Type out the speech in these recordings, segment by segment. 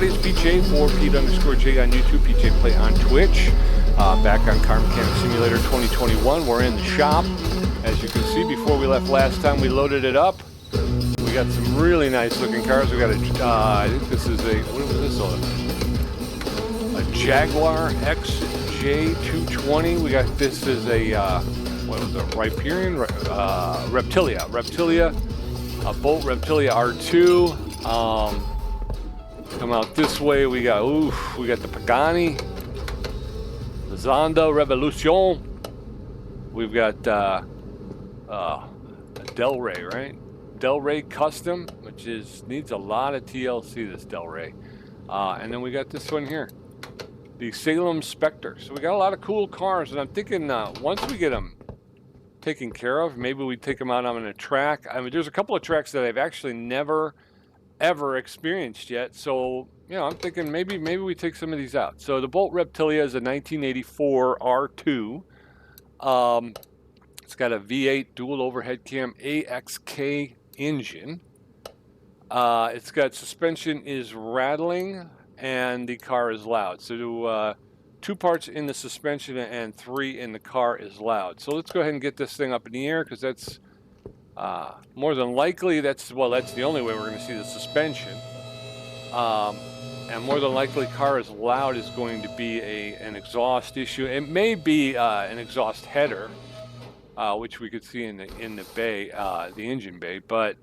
everybody, it's PJ for Pete_J on YouTube, PJ Play on Twitch. Back on Car Mechanic Simulator 2021. We're in the shop. As you can see, before we left last time, we loaded it up. We got some really nice looking cars. We got a, I think this is a, what was this on? A Jaguar XJ220. We got, this is a, what was it, Riparian? Reptilia. A BOLT REPTILIA R2. Come out this way, we got the Pagani Zonda Revolucion. We've got a Del Rey, right? Del Rey Custom, which needs a lot of TLC, this Del Rey. And then we got this one here, the Salem Spectre. So we got a lot of cool cars, and I'm thinking once we get them taken care of, maybe we take them out on a track. I mean, there's a couple of tracks that I've actually never ever experienced yet, so you know, I'm thinking maybe we take some of these out. So the BOLT REPTILIA is a 1984 R2. It's got a V8 dual overhead cam AXK engine. It's got suspension is rattling and the car is loud. So 2 parts in the suspension and 3 in the car is loud. So let's go ahead and get this thing up in the air, because that's more than likely, that's the only way we're going to see the suspension. And more than likely, car is loud is going to be an exhaust issue. It may be an exhaust header, which we could see in the bay, the engine bay. But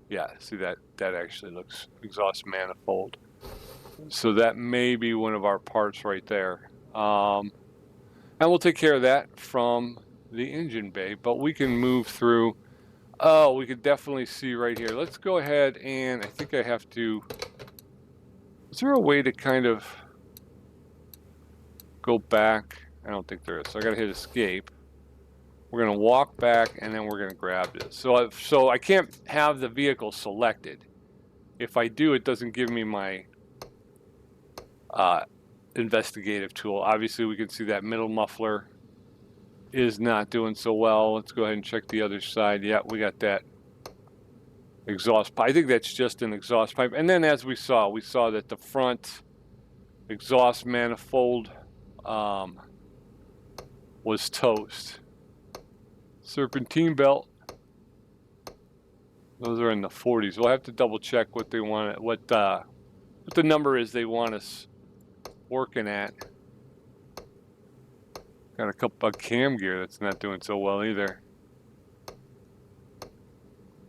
yeah, see that actually looks exhaust manifold. So that may be one of our parts right there. And we'll take care of that from the engine bay. But we can move through. Oh, we could definitely see right here. Let's go ahead and I think I have to. Is there a way to kind of go back? I don't think there is. So I got to hit escape. We're going to walk back and then we're going to grab this. So I can't have the vehicle selected. If I do, it doesn't give me my investigative tool. Obviously, we can see that middle muffler is not doing so well. Let's go ahead and check the other side. Yeah, we got that exhaust pipe. I think that's just an exhaust pipe. And then as we saw that the front exhaust manifold was toast. Serpentine belt. Those are in the 40s. We'll have to double check what they want, what the number is they want us working at. Got a couple of cam gear that's not doing so well either.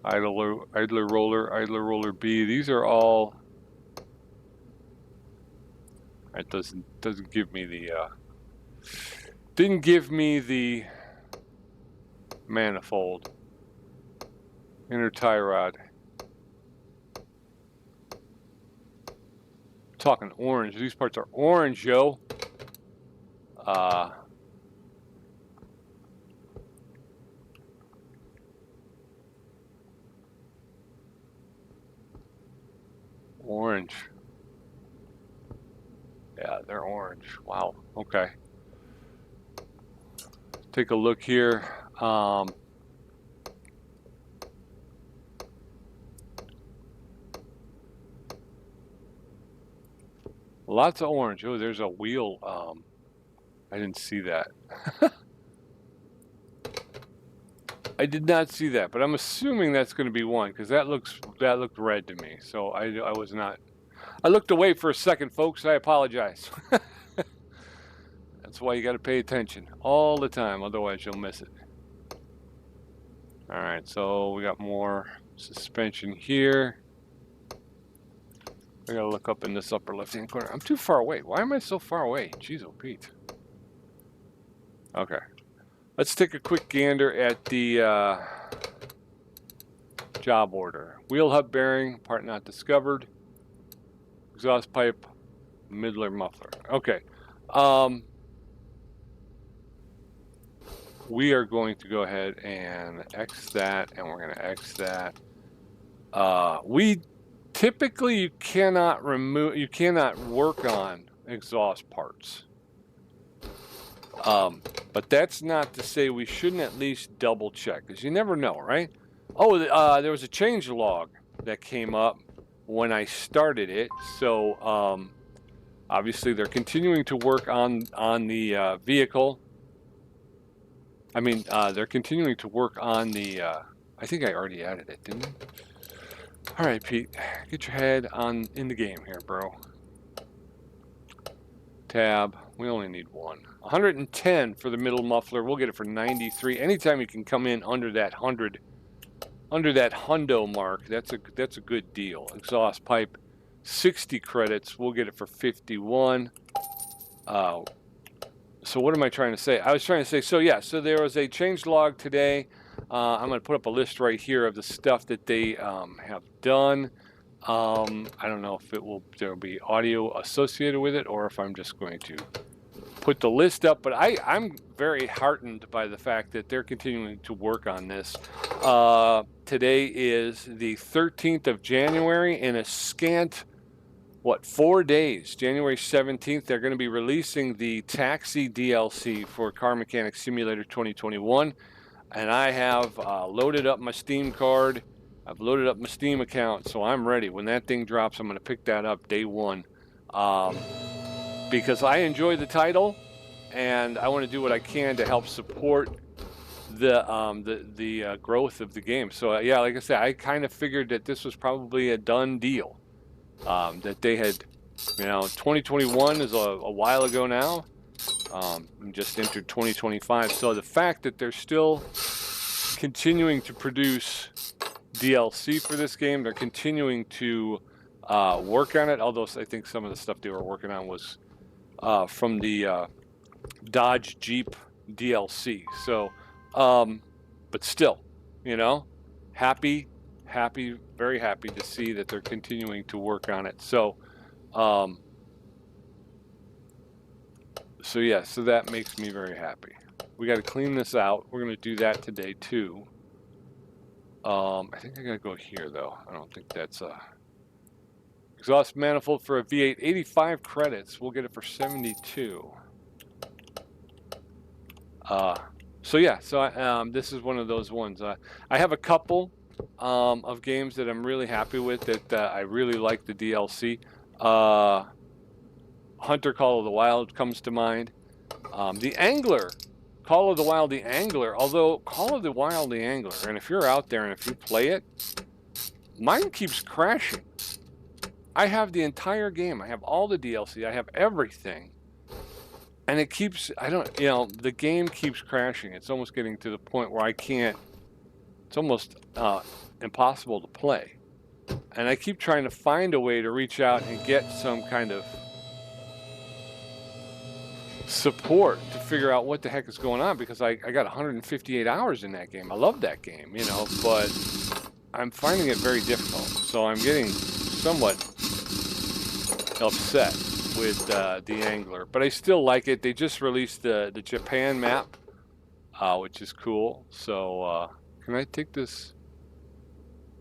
Idler roller B. These are all. It doesn't give me the. Didn't give me the manifold. Inner tie rod. Talking orange. These parts are orange, yo. Orange. Yeah, they're orange. Wow. Okay. Take a look here. Lots of orange. Oh, there's a wheel. I didn't see that. I did not see that, but I'm assuming that's going to be one, because that looked red to me. So I was not. I looked away for a second, folks. I apologize. That's why you got to pay attention all the time, otherwise you'll miss it. All right, so we got more suspension here. I gotta look up in this upper left-hand corner. I'm too far away. Why am I so far away? Jeez, oh Pete. Okay. Let's take a quick gander at the job order. Wheel hub bearing, part not discovered. Exhaust pipe, middler muffler. Okay. We are going to go ahead and X that, and we're going to X that. Typically, you cannot work on exhaust parts. But that's not to say we shouldn't at least double check, because you never know, right? Oh, there was a change log that came up when I started it. So obviously they're continuing to work on the vehicle. I mean, they're continuing to work on the, I think I already added it, didn't I? All right, Pete, get your head in the game here, bro. Tab, we only need one. 110 for the middle muffler. We'll get it for 93. Anytime you can come in under that hundo mark, that's a good deal. Exhaust pipe, 60 credits. We'll get it for 51. So what am I trying to say? I was trying to say, so yeah, so there was a change log today. I'm going to put up a list right here of the stuff that they have done. I don't know if there'll be audio associated with it or if I'm just going to put the list up, but I'm very heartened by the fact that they're continuing to work on this. Today is the 13th of January. In a scant, 4 days, January 17th, they're going to be releasing the Taxi DLC for Car Mechanic Simulator 2021. And I have loaded up my Steam card. I've loaded up my Steam account, so I'm ready. When that thing drops, I'm going to pick that up day one. Because I enjoy the title, and I want to do what I can to help support the growth of the game. So yeah, like I said, I kind of figured that this was probably a done deal. That they had, 2021 is a while ago now. Just entered 2025. So the fact that they're still continuing to produce DLC for this game, they're continuing to work on it. Although I think some of the stuff they were working on was from the Dodge Jeep DLC. So, but still, happy, very happy to see that they're continuing to work on it. So, so that makes me very happy. We got to clean this out. We're going to do that today too. I think I got to go here though. I don't think that's exhaust manifold for a V8, 85 credits. We'll get it for 72. So yeah, so this is one of those ones. I have a couple of games that I'm really happy with that I really like the DLC. Hunter Call of the Wild comes to mind. The Angler, Call of the Wild the Angler, although Call of the Wild the Angler, and if you're out there and if you play it, mine keeps crashing. I have the entire game. I have all the DLC. I have everything. And it keeps, the game keeps crashing. It's almost getting to the point where I can't, it's almost impossible to play. And I keep trying to find a way to reach out and get some kind of support to figure out what the heck is going on, because I got 158 hours in that game. I love that game, but I'm finding it very difficult. So I'm getting somewhat upset with the Angler, but I still like it. They just released the Japan map, which is cool. So can I take this?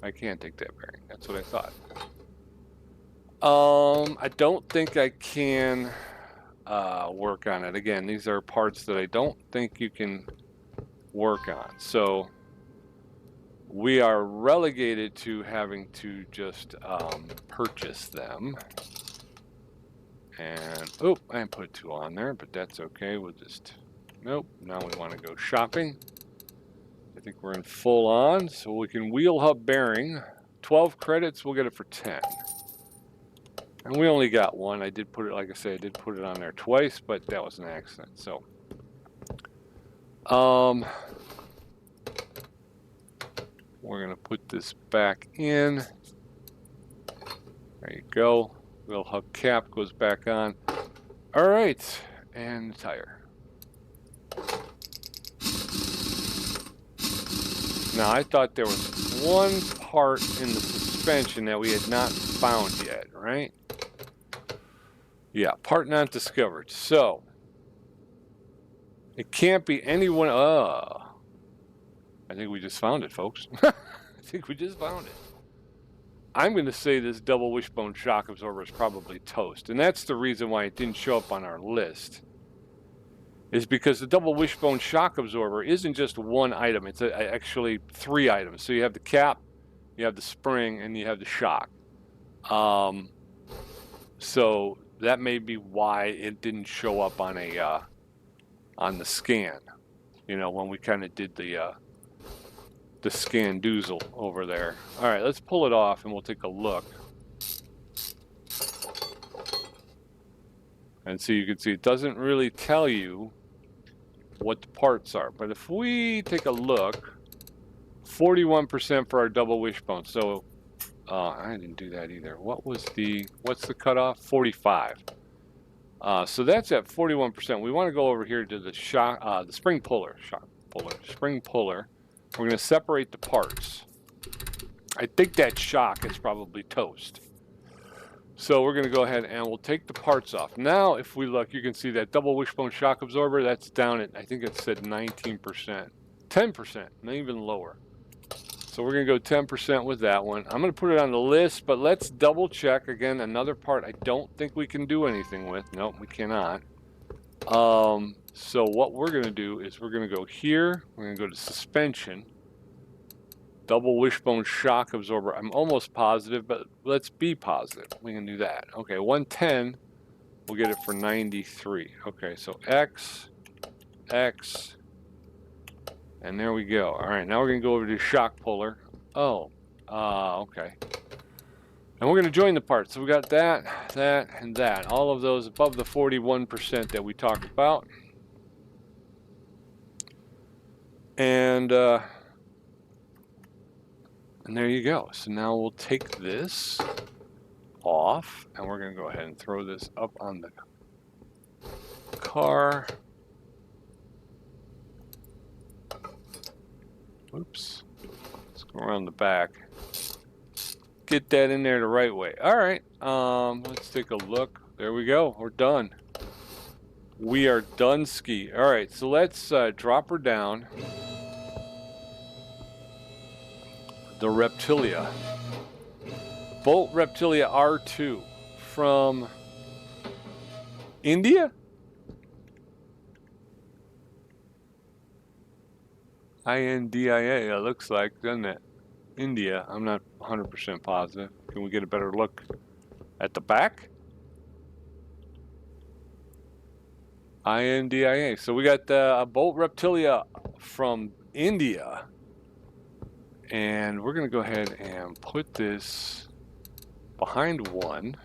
I can't take that bearing. That's what I thought. I don't think I can work on it. Again, these are parts that I don't think you can work on. So we are relegated to having to just purchase them. And, oh, I didn't put 2 on there, but that's okay. We'll just, nope. Now we want to go shopping. I think we're in full on, so we can wheel hub bearing. 12 credits, we'll get it for 10. And we only got one. I did put it, like I said, I did put it on there twice, but that was an accident. So, we're going to put this back in. There you go. Wheel hub cap goes back on. All right, and the tire. Now, I thought there was one part in the suspension that we had not found yet, right? Yeah, part not discovered. So, it can't be anyone. I think we just found it, folks. I think we just found it. I'm going to say this double wishbone shock absorber is probably toast. And that's the reason why it didn't show up on our list. Is because the double wishbone shock absorber isn't just one item. It's actually 3 items. So you have the cap, you have the spring, and you have the shock. So that may be why it didn't show up on a on the scan. You know, when we kind of did the scan doozle over there. All right, let's pull it off and we'll take a look. And so you can see it doesn't really tell you what the parts are. But if we take a look, 41% for our double wishbone. So I didn't do that either. What's the cutoff? 45. So that's at 41%. We want to go over here to the the spring puller. Spring puller. We're going to separate the parts. I think that shock is probably toast. So we're going to go ahead and we'll take the parts off. Now, if we look, you can see that double wishbone shock absorber, that's down at, I think it said 19%. 10%, not even lower. So we're going to go 10% with that one. I'm going to put it on the list, but let's double check. Again, another part I don't think we can do anything with. Nope, we cannot. So what we're going to do is we're going to go here. We're going to go to suspension. Double wishbone shock absorber. I'm almost positive, but let's be positive. We can do that. Okay, 110. We'll get it for 93. Okay, so X, X, and there we go. All right, now we're going to go over to shock puller. Oh, okay. And we're going to join the parts. So we got that, that, and that. All of those above the 41% that we talked about. And there you go. So now we'll take this off, and we're going to go ahead and throw this up on the car. Oops. Let's go around the back. Get that in there the right way. All right. Let's take a look. There we go. We're done. We are done ski. All right. So let's drop her down. The Reptilia. BOLT REPTILIA R2 from India? INDIA, it looks like, doesn't it? India. I'm not 100% positive. Can we get a better look at the back? INDIA. So we got a BOLT REPTILIA from India. And we're going to go ahead and put this behind one.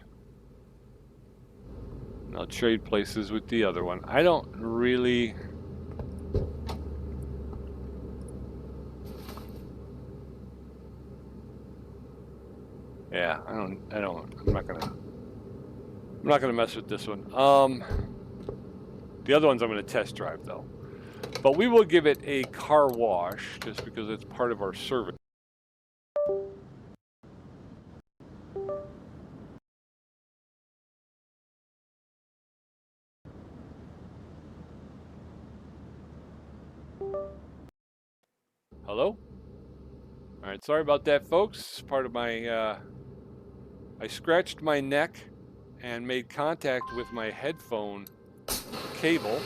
And I'll trade places with the other one. I don't really... Yeah, I'm not gonna mess with this one. The other ones I'm gonna test drive though. But we will give it a car wash just because it's part of our service. Hello? All right, sorry about that, folks. It's part of my, I scratched my neck and made contact with my headphone cable,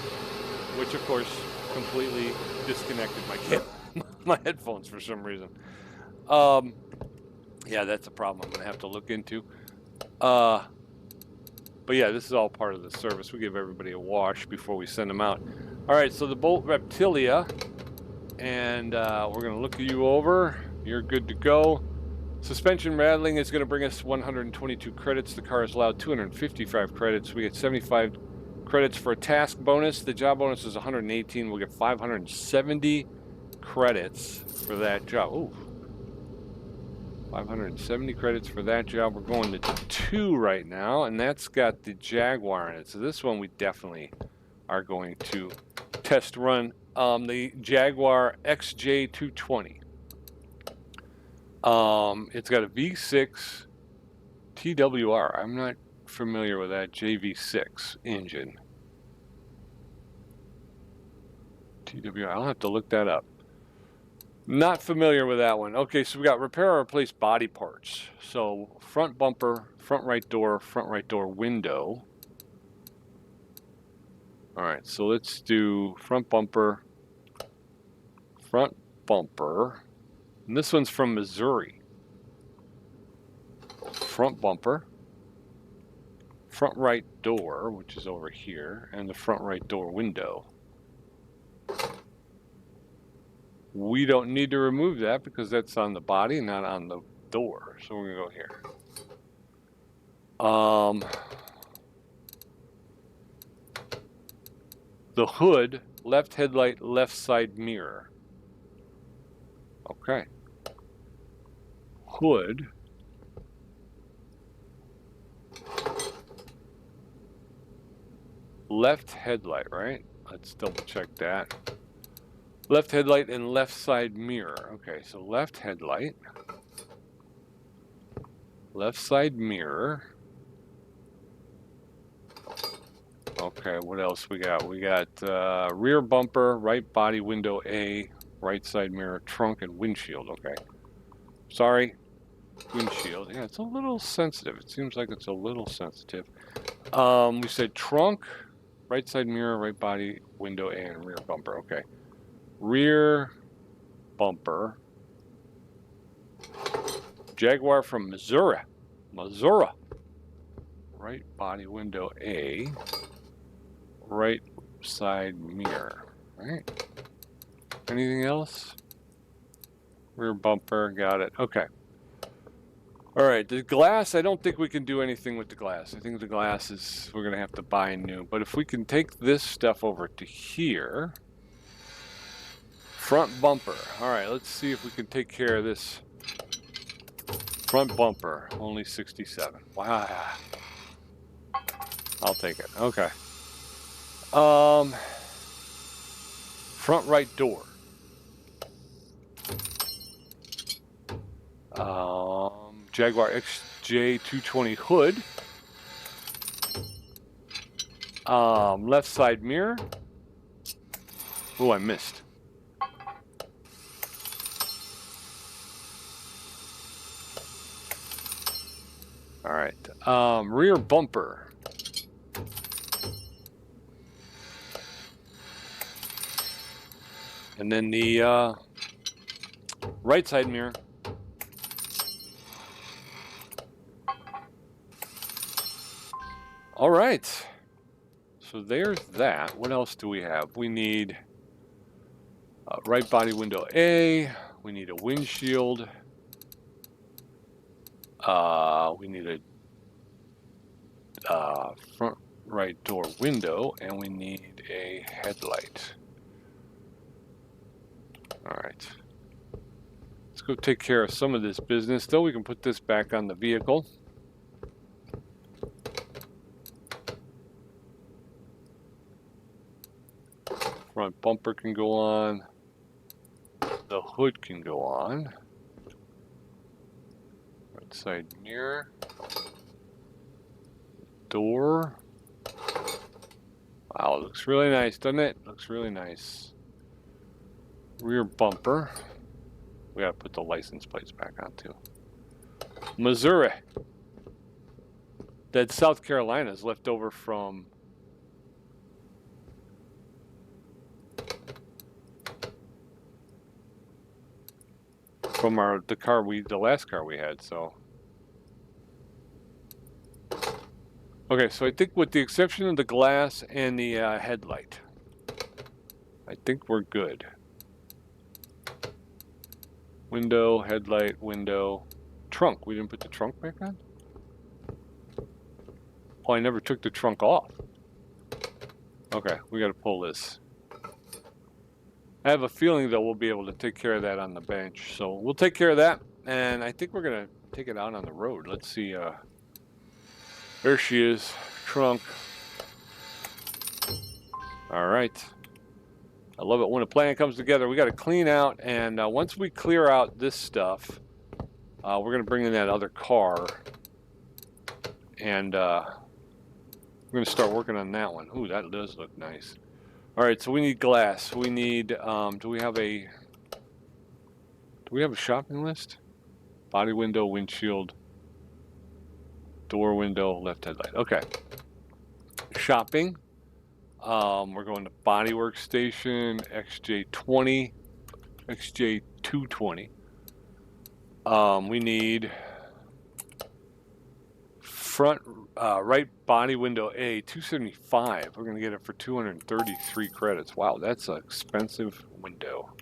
which of course completely disconnected my headphones for some reason. Yeah, that's a problem I'm gonna have to look into. But yeah, this is all part of the service. We give everybody a wash before we send them out. All right, so the BOLT REPTILIA, and we're gonna look you over. You're good to go. Suspension rattling is going to bring us 122 credits. The car is allowed 255 credits. We get 75 credits for a task bonus. The job bonus is 118. We'll get 570 credits for that job. Ooh. 570 credits for that job. We're going to 2 right now, and that's got the Jaguar in it. So this one we definitely are going to test run. The Jaguar XJ220. It's got a V6 TWR. I'm not familiar with that JV6 engine. TWR, I'll have to look that up. Not familiar with that one. Okay, so we got repair or replace body parts. So front bumper, front right door window. All right, so let's do front bumper. And this one's from Missouri. front bumper, front right door, which is over here, and the front right door window. We don't need to remove that because that's on the body, not on the door. So we're gonna go here. The hood, left headlight, left side mirror. Okay. Hood. Left headlight, right? Let's double check that. Left headlight and left side mirror. Okay, so left headlight. Left side mirror. Okay, what else we got? We got rear bumper, right body window A, right side mirror, trunk, and windshield. Okay. Sorry. Windshield. Yeah, it's a little sensitive. It seems like it's a little sensitive. We said trunk, right side mirror, right body window A, and rear bumper. Okay. Rear bumper. Jaguar from Missouri. Missouri. Right body window A. Right side mirror. Right. Anything else? Rear bumper. Got it. Okay. All right. The glass, I don't think we can do anything with the glass. I think the glass is, we're going to have to buy new. But if we can take this stuff over to here. Front bumper. All right. Let's see if we can take care of this. Front bumper. Only 67. Wow. I'll take it. Okay. Front right door. Jaguar XJ220 hood. Left side mirror. Oh, I missed. All right. Rear bumper. And then the right side mirror. All right. So there's that. What else do we have? We need right body window A. We need a windshield. We need a front right door window, and we need a headlight. All right. Let's go take care of some of this business. Though we can put this back on the vehicle. Front bumper can go on. The hood can go on. Right side mirror. Door. Wow, it looks really nice, doesn't it? Looks really nice. Rear bumper. We gotta put the license plates back on too. Missouri. That South Carolina is left over from the last car we had, so. Okay, so I think with the exception of the glass and the headlight, I think we're good. Window, headlight, window, trunk. We didn't put the trunk back on? Oh, I never took the trunk off. Okay, we gotta pull this. I have a feeling that we'll be able to take care of that on the bench. So we'll take care of that, and I think we're gonna take it out on the road. Let's see, there she is, trunk. All right. I love it when a plan comes together. We got to clean out, and once we clear out this stuff, we're going to bring in that other car, and we're going to start working on that one. Ooh, that does look nice. All right, so we need glass. We need, do we have a shopping list? Body window, windshield, door window, left headlight. Okay. Shopping. We're going to body workstation, XJ220. We need front right body window A, 275. We're gonna get it for 233 credits. Wow, that's an expensive window.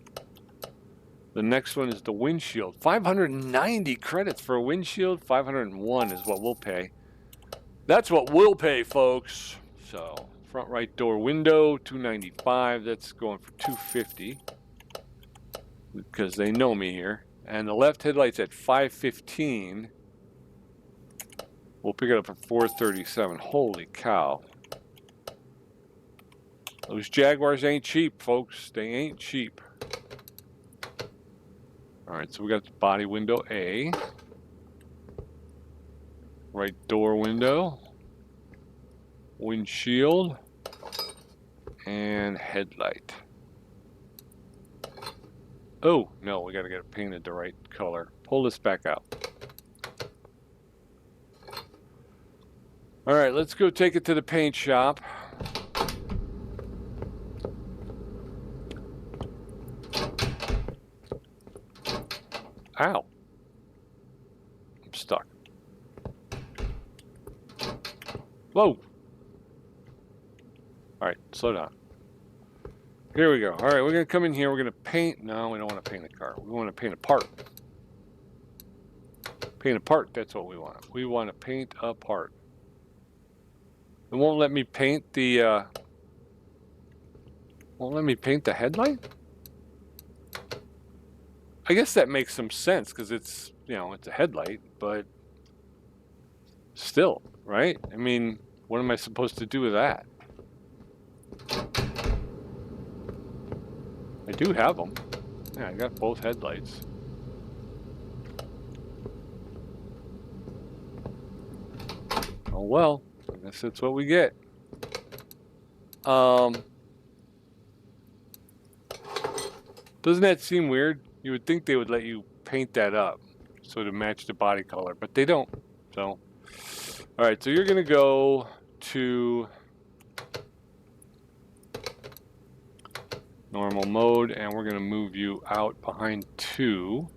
The next one is the windshield. 590 credits for a windshield. 501 is what we'll pay. That's what we'll pay, folks. So front right door window, 295. That's going for 250 because they know me here. And the left headlight's at 515. We'll pick it up for 437. Holy cow. Those Jaguars ain't cheap, folks. They ain't cheap. Alright, so we got the body window A. Right door window. Windshield. And headlight. Oh, no, we gotta get it painted the right color. Pull this back out. Alright, let's go take it to the paint shop. Ow. I'm stuck. Whoa. Alright, slow down. Here we go. Alright, we're going to come in here. We're going to paint. No, we don't want to paint a car. We want to paint a part. Paint a part, that's what we want. We want to paint a part. It won't let me paint the, won't let me paint the headlight? I guess that makes some sense because it's, you know, it's a headlight, but still, right? I mean, what am I supposed to do with that? I do have them. Yeah, I got both headlights. Oh well, I guess that's what we get. Doesn't that seem weird? You would think they would let you paint that up so to match the body color, but they don't. So, all right, so you're gonna go to normal mode, and we're gonna move you out behind 2.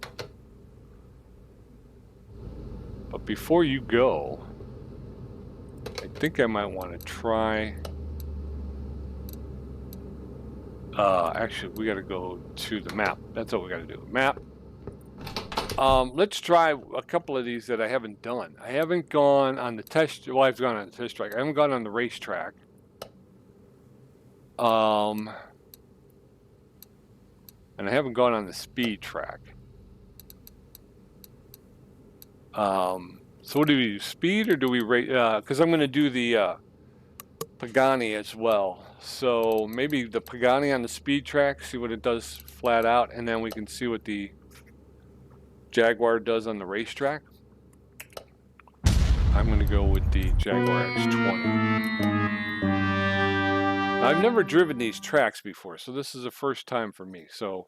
But before you go, I think I might want to try. Actually, we got to go to the map. That's what we got to do. Map. Let's try a couple of these that I haven't done. I haven't gone on the test. Well, I've gone on the test track. I haven't gone on the racetrack. And I haven't gone on the speed track. So what do we do? Speed or do we rate? Because I'm going to do the Pagani as well. So maybe the Pagani on the speed track, see what it does flat out, and then we can see what the Jaguar does on the racetrack. I'm going to go with the Jaguar XJ220. I've never driven these tracks before, so this is the first time for me. So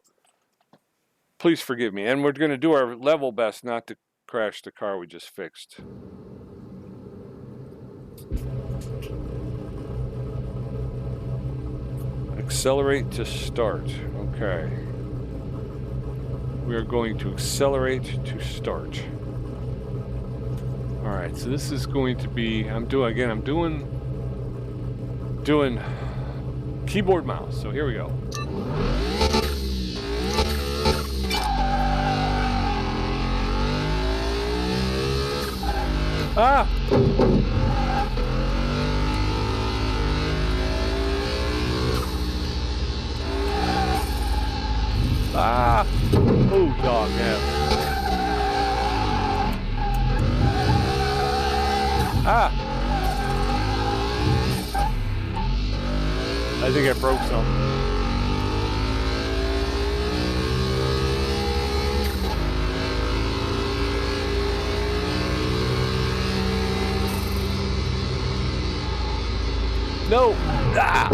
please forgive me. And we're going to do our level best not to crash the car we just fixed. Accelerate to start. Okay. We are going to accelerate to start. All right, so this is going to be, I'm doing keyboard mouse. So here we go. Ah! Ah! Oh, dog, man. Ah! I think I broke something. No! Ah!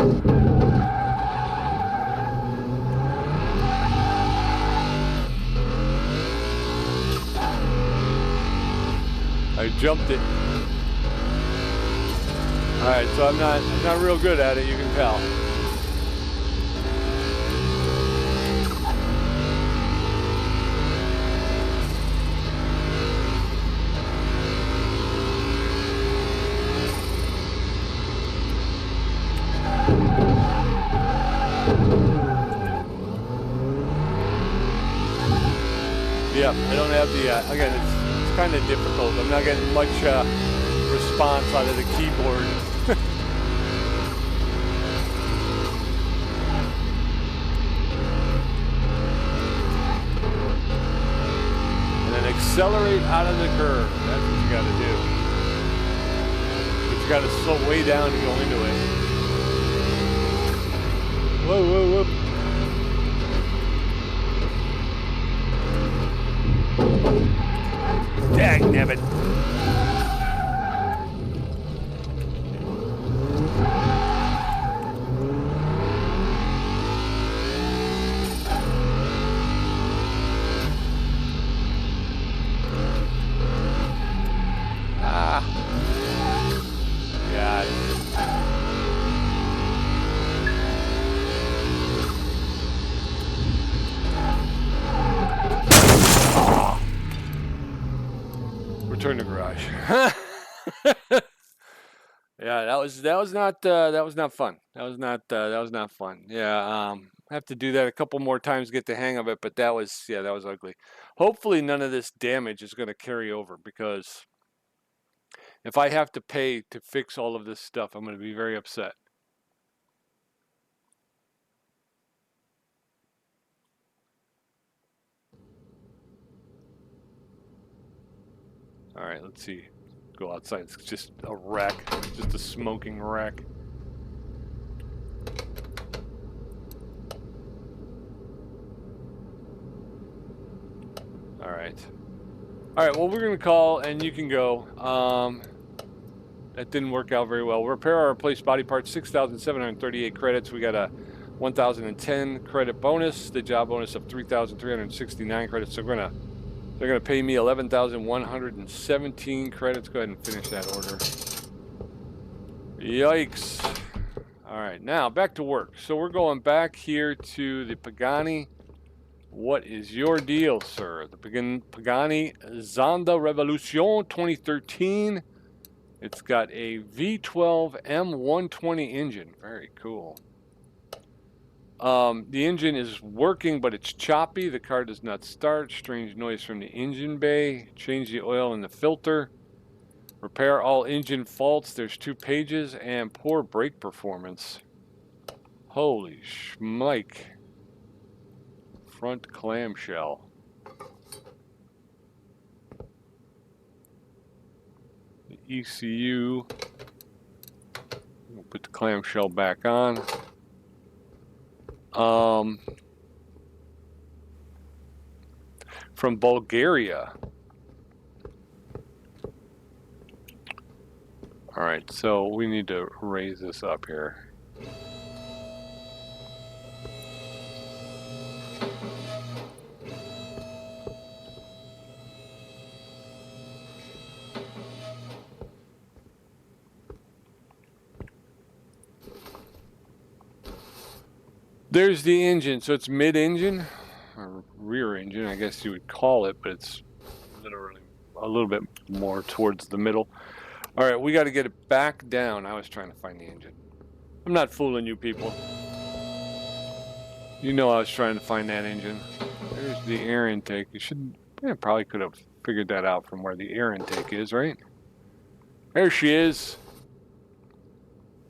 I jumped it. All right, so I'm not real good at it, you can tell. Yep, I don't have the, again, it's kind of difficult. I'm not getting much response out of the keyboard. And then accelerate out of the curve. That's what you got to do. But you got to slow way down to go into it. Whoa, whoa, whoa. Dagnabbit. Ah. Yeah. Return to garage. Yeah, that was not fun. That was not fun. Yeah, I have to do that a couple more times to get the hang of it, but that was ugly. Hopefully none of this damage is going to carry over, because if I have to pay to fix all of this stuff, I'm going to be very upset. All right, let's see. Go outside. It's just a wreck. Just a smoking wreck. All right. All right, well, we're going to call, and you can go. That didn't work out very well. Repair or replace body parts, 6,738 credits. We got a 1,010 credit bonus. The job bonus of 3,369 credits. So they're gonna pay me 11,117 credits. Go ahead and finish that order. Yikes. All right, now back to work. So we're going back here to the Pagani. What is your deal, sir? The Pagani Zonda Revolucion 2013. It's got a V12 M120 engine. Very cool. The engine is working, but it's choppy. The car does not start. Strange noise from the engine bay. Change the oil in the filter. Repair all engine faults. There's 2 pages. And poor brake performance. Holy schmike. Front clamshell. The ECU. We'll put the clamshell back on. From Bulgaria. All right, so we need to raise this up here. There's the engine. So it's mid-engine, or rear engine, I guess you would call it, but it's literally a little bit more towards the middle. All right, we got to get it back down. I was trying to find the engine. I'm not fooling you people. You know I was trying to find that engine. There's the air intake. You should, probably could have figured that out from where the air intake is, right? There she is.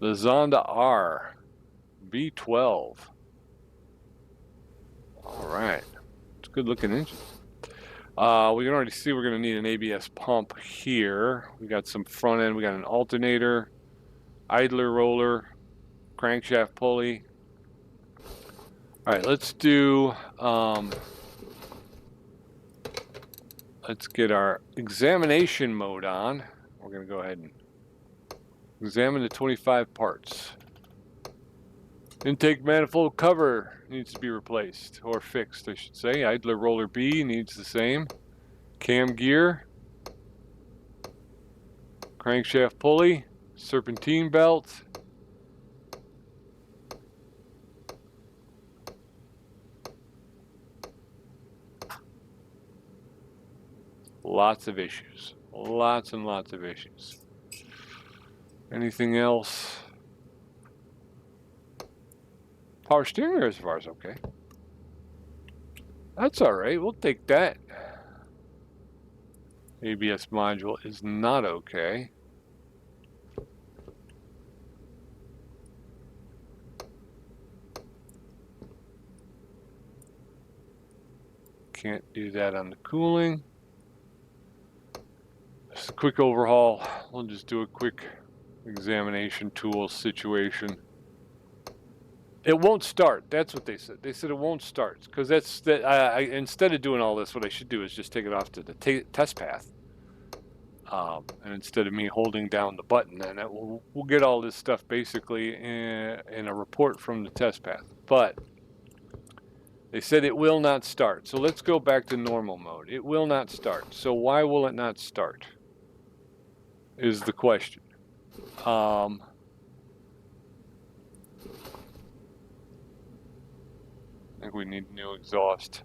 The Zonda R V12. All right, it's a good looking engine. We can already see we're gonna need an ABS pump here. We got some front end, we got an alternator, idler roller, crankshaft pulley. All right, let's do, let's get our examination mode on. We're gonna go ahead and examine the 25 parts. Intake manifold cover needs to be replaced, or fixed, I should say. Idler roller B needs the same. Cam gear. Crankshaft pulley. Serpentine belt. Lots of issues. Lots and lots of issues. Anything else? Power steering reservoir is okay. That's all right. We'll take that. ABS module is not okay. Can't do that on the cooling. Just a quick overhaul. We'll just do a quick examination tool situation. It won't start. That's what they said. They said it won't start because that's that. Instead of doing all this, what I should do is just take it off to the test path. And instead of me holding down the button, then we'll get all this stuff basically in a report from the test path. But they said it will not start. So let's go back to normal mode. It will not start. So why will it not start? Is the question. I think we need new exhaust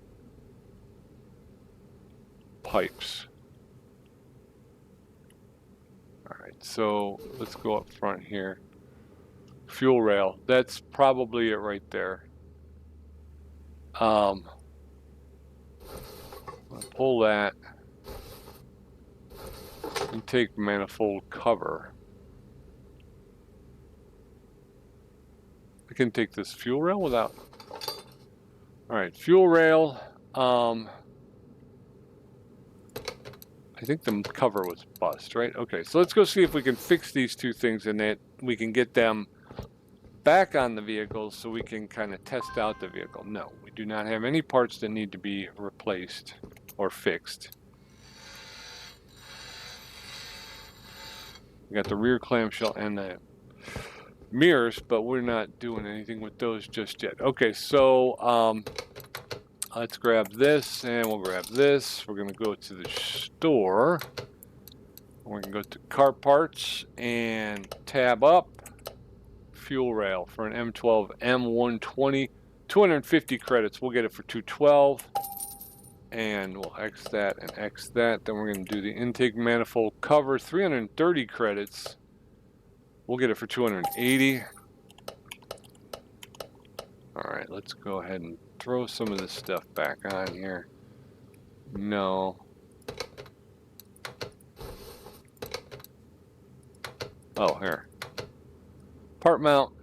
pipes. All right, so let's go up front here. Fuel rail, that's probably it right there. I'll pull that and take manifold cover. I can take this fuel rail without. All right, fuel rail. I think the cover was bust, right? Okay, so let's go see if we can fix these two things and that we can get them back on the vehicle so we can kind of test out the vehicle. No, we do not have any parts that need to be replaced or fixed. We got the rear clamshell and the mirrors, but we're not doing anything with those just yet. Okay, so let's grab this and we'll grab this. We're gonna go to the store. We're gonna go to car parts and tab up fuel rail for an M12 M120, 250 credits. We'll get it for 212, and we'll X that and X that. Then we're gonna do the intake manifold cover, 330 credits. We'll get it for 280. All right, let's go ahead and throw some of this stuff back on here. No. Oh, here. Part mount.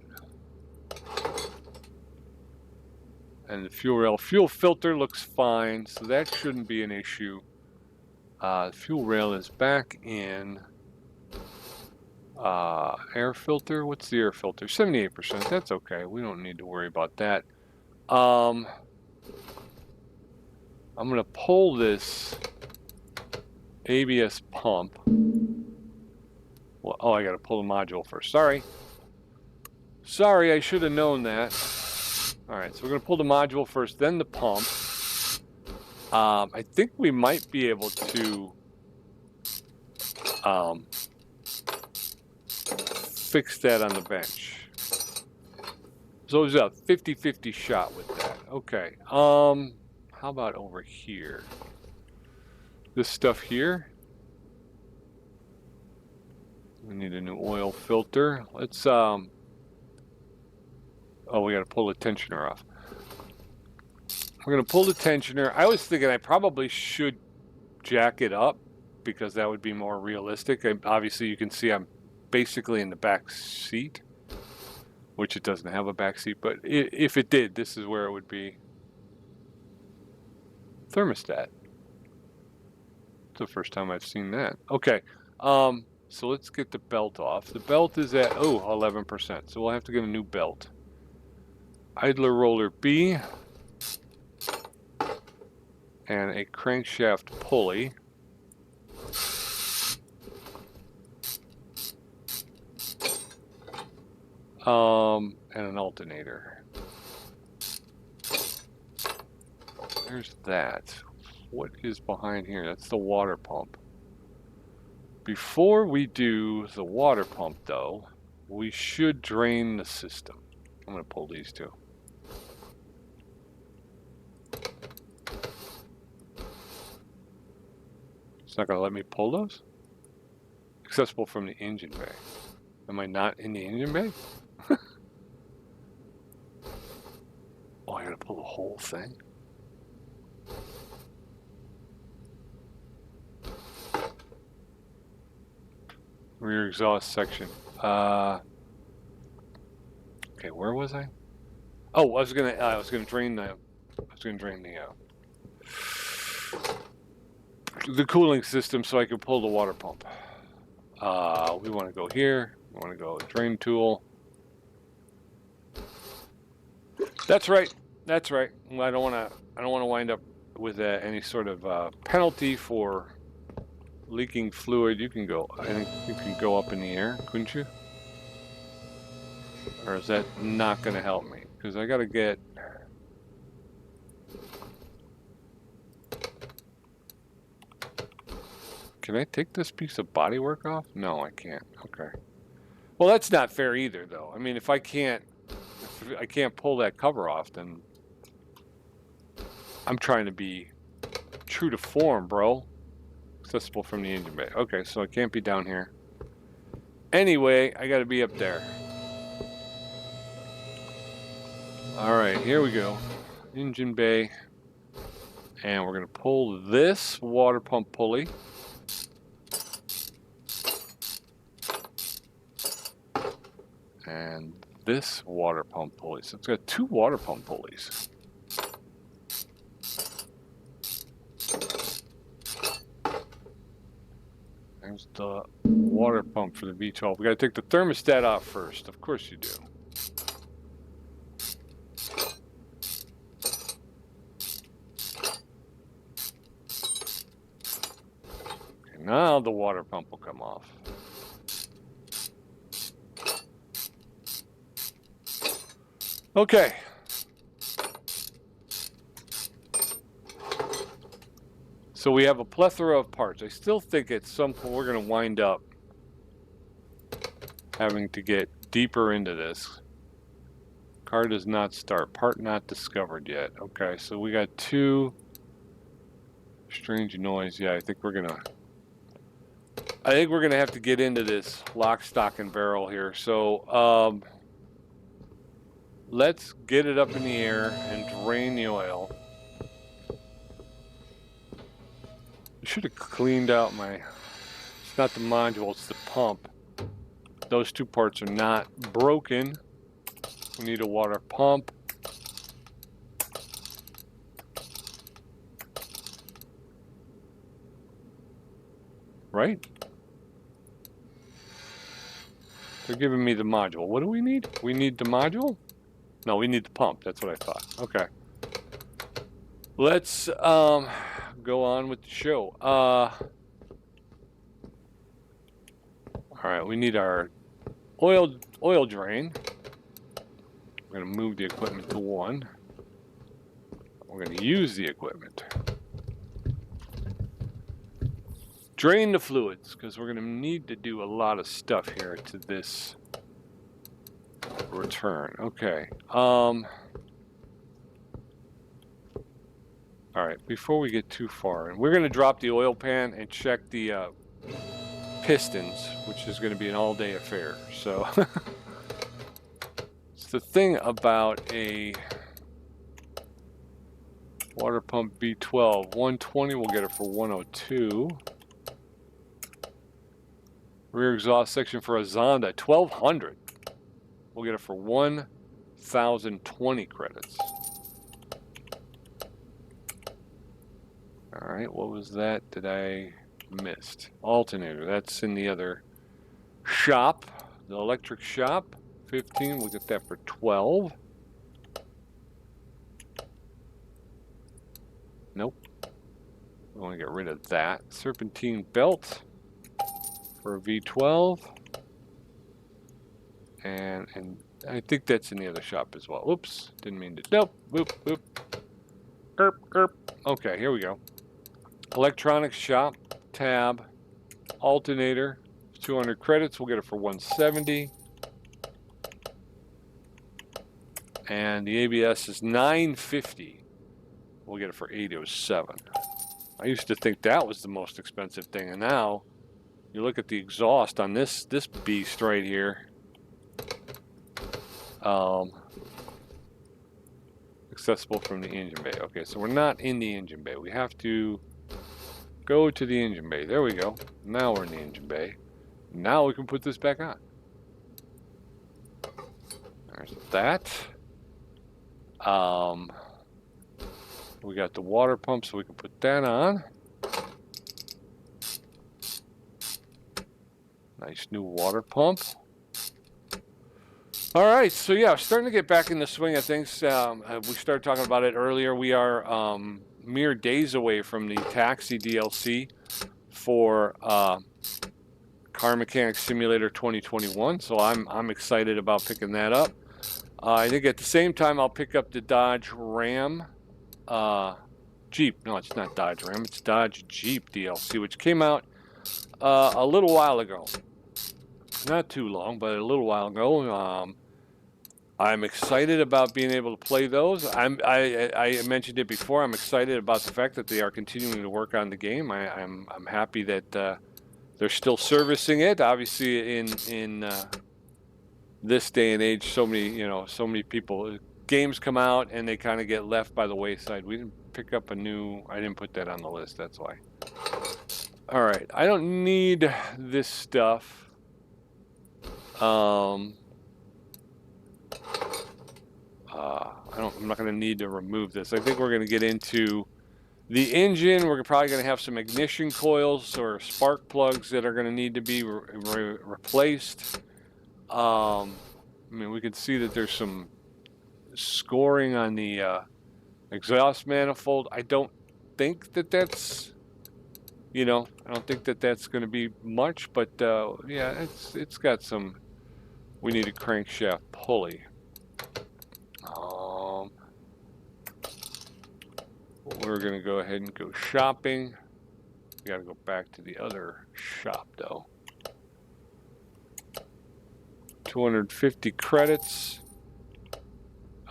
And the fuel rail. Fuel filter looks fine, so that shouldn't be an issue. The fuel rail is back in. Air filter. What's the air filter? 78%. That's okay. We don't need to worry about that. I'm going to pull this ABS pump. Well, oh, I got to pull the module first. Sorry, I should have known that. All right, so we're going to pull the module first, then the pump. I think we might be able to fix that on the bench. So it was a 50-50 shot with that. Okay. How about over here? This stuff here. We need a new oil filter. Let's oh, we got to pull the tensioner off. We're going to pull the tensioner. I was thinking I probably should jack it up because that would be more realistic. Obviously, you can see I'm basically in the back seat, which it doesn't have a back seat, but if it did, this is where it would be. Thermostat. It's the first time I've seen that. Okay, so let's get the belt off. The belt is at 11%, so we'll have to get a new belt. Idler roller B and a crankshaft pulley. And an alternator. There's that. What is behind here? That's the water pump. Before we do the water pump, though, we should drain the system. I'm going to pull these two. It's not going to let me pull those? Accessible from the engine bay. Am I not in the engine bay? Oh, I got to pull the whole thing? Rear exhaust section. Okay, where was I? Oh, I was gonna drain the cooling system so I could pull the water pump. We want to go here. We want to go drain tool. That's right. That's right. I don't want to wind up with any sort of penalty for leaking fluid. You can go. I think you can go up in the air, couldn't you? Or is that not going to help me? Because I got to get. Can I take this piece of bodywork off? No, I can't. Okay. Well, that's not fair either, though. I mean, if I can't pull that cover off, then I'm trying to be true to form, bro. Accessible from the engine bay. Okay, so I can't be down here. Anyway, I got to be up there. All right, here we go. Engine bay. And we're going to pull this water pump pulley. And this water pump pulley. So it's got two water pump pulleys. There's the water pump for the V12. We got to take the thermostat off first. Of course you do. Okay, now the water pump will come off. Okay. So we have a plethora of parts. I still think at some point we're going to wind up having to get deeper into this. Car does not start. Part not discovered yet. Okay, so we got two. Strange noise. Yeah, I think we're gonna have to get into this lock, stock, and barrel here. So let's get it up in the air and drain the oil. I should have cleaned out my. It's not the module, it's the pump. Those two parts are not broken. We need a water pump. Right? They're giving me the module. What do we need? We need the module? No, we need the pump. That's what I thought. Okay. Let's go on with the show. All right, we need our oil drain. We're going to move the equipment to one. We're going to use the equipment. Drain the fluids, because we're going to need to do a lot of stuff here to this return. Okay. All right, before we get too far, we're going to drop the oil pan and check the pistons, which is going to be an all-day affair. So it's the thing about a water pump V12. 120, we'll get it for 102. Rear exhaust section for a Zonda, 1200. We'll get it for 1,020 credits. All right, what was that? Did I missed? Alternator, that's in the other shop, the electric shop. 15, we'll get that for 12. Nope. We want to get rid of that. Serpentine belt for a V12. And I think that's in the other shop as well. Oops, didn't mean to. Nope, whoop, whoop. Erp, erp. Okay, here we go. Electronics shop, tab, alternator, 200 credits. We'll get it for 170. And the ABS is 950. We'll get it for 807. I used to think that was the most expensive thing, and now you look at the exhaust on this beast right here. Accessible from the engine bay. Okay, so we're not in the engine bay. We have to go to the engine bay. There we go. Now we're in the engine bay. Now we can put this back on. There's that. We got the water pump, so we can put that on. Nice new water pump. All right, so yeah, starting to get back in the swing of things. We started talking about it earlier. We are mere days away from the Taxi DLC for Car Mechanic Simulator 2021, so I'm excited about picking that up. I think at the same time I'll pick up the Dodge Ram Jeep. No, it's not Dodge Ram, it's Dodge Jeep DLC, which came out a little while ago. Not too long, but a little while ago. I'm excited about being able to play those. I mentioned it before. I'm excited about the fact that they are continuing to work on the game. I'm happy that they're still servicing it. Obviously, in this day and age, so many people, games come out and they kind of get left by the wayside. We didn't pick up a new. I didn't put that on the list. That's why. All right, I don't need this stuff. I'm not going to need to remove this. I think we're going to get into the engine. We're probably going to have some ignition coils or spark plugs that are going to need to be replaced. I mean, we can see that there's some scoring on the exhaust manifold. I don't think that that's, I don't think that that's going to be much, but yeah, it's got some. We need a crankshaft pulley. We're going to go ahead and go shopping. We got to go back to the other shop though. 250 credits.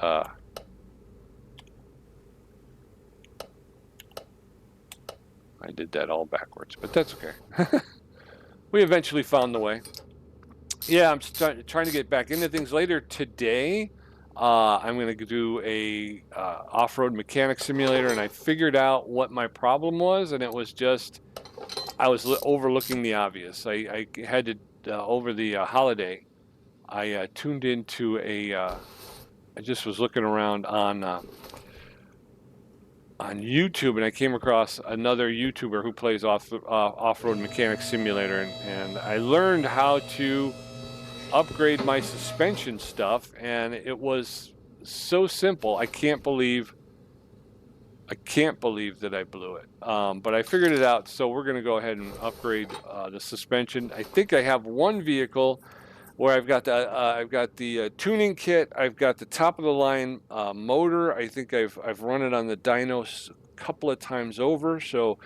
I did that all backwards, but that's okay. We eventually found the way. Yeah, I'm trying to get back into things later today. I'm going to do a off-road mechanic simulator, and I figured out what my problem was, and it was just I was overlooking the obvious. I had to over the holiday. I tuned into I just was looking around on YouTube, and I came across another YouTuber who plays off-road mechanic simulator, and I learned how to upgrade my suspension stuff, and it was so simple. I can't believe that I blew it, but I figured it out. So we're going to go ahead and upgrade the suspension. I think I have one vehicle where I've got the tuning kit. I've got the top of the line motor. I think I've run it on the dynos a couple of times over. So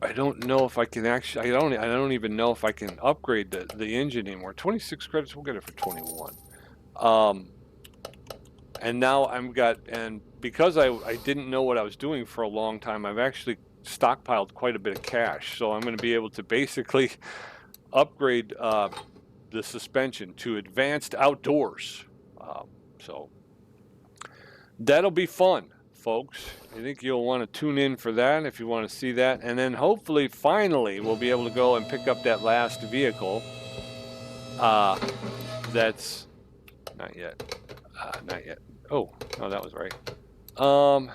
I don't know if I can actually. I don't even know if I can upgrade the engine anymore. 26 credits. We'll get it for 21. And now and because I didn't know what I was doing for a long time, I've actually stockpiled quite a bit of cash. So I'm going to be able to basically upgrade the suspension to advanced outdoors. So that'll be fun, folks. I think you'll want to tune in for that if you want to see that. And then hopefully, finally, we'll be able to go and pick up that last vehicle. That's not yet. Not yet. Oh, no, that was right. The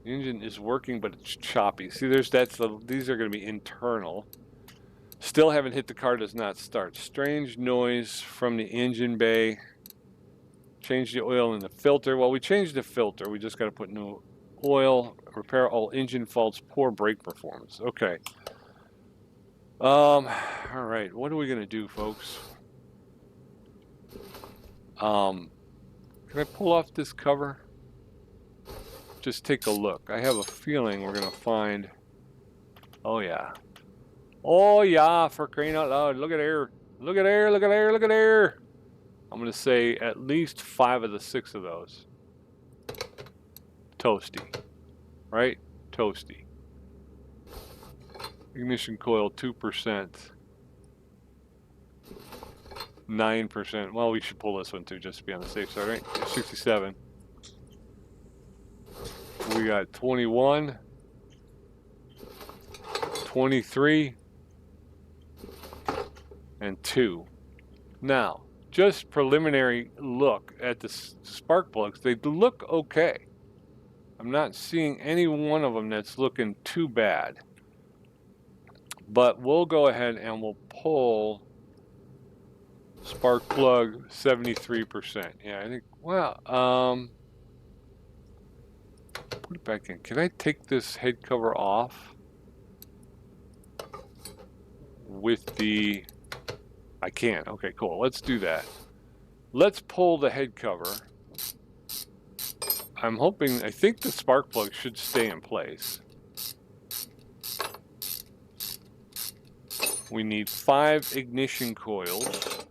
engine is working, but it's choppy. See, these are going to be internal. Still haven't hit the car, does not start. Strange noise from the engine bay. Change the oil in the filter. Well, we changed the filter. We just got to put new oil. Repair all engine faults. Poor brake performance. Okay. All right. What are we going to do, folks? Can I pull off this cover? Just take a look. I have a feeling we're going to find... Oh, yeah. Oh, yeah, for crying out loud. Look at there. Look at there, look at there, look at there. I'm going to say at least 5 of the 6 of those. Toasty. Right? Toasty. Ignition coil, 2%. 9%. Well, we should pull this one too, just to be on the safe side, right? 67. We got 21. 23 and 2. Now, just preliminary look at the spark plugs. They look okay. I'm not seeing any one of them that's looking too bad. But we'll go ahead and we'll pull spark plug 73%. Yeah, I think, well, put it back in. Can I take this head cover off with the, I can. Okay, cool. Let's do that. Let's pull the head cover. I'm hoping, I think the spark plug should stay in place. We need 5 ignition coils.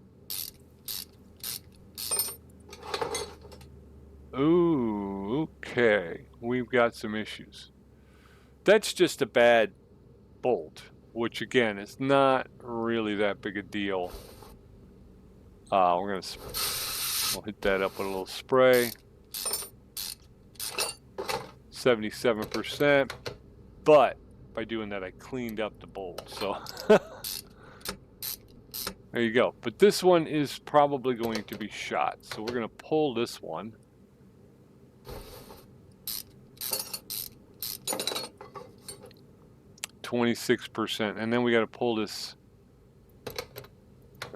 Ooh, okay. We've got some issues. That's just a bad bolt, which again is not really that big a deal. We'll hit that up with a little spray. 77%, but by doing that I cleaned up the bolt, so there you go. But this one is probably going to be shot, so we're going to pull this one. %, and then we got to pull this.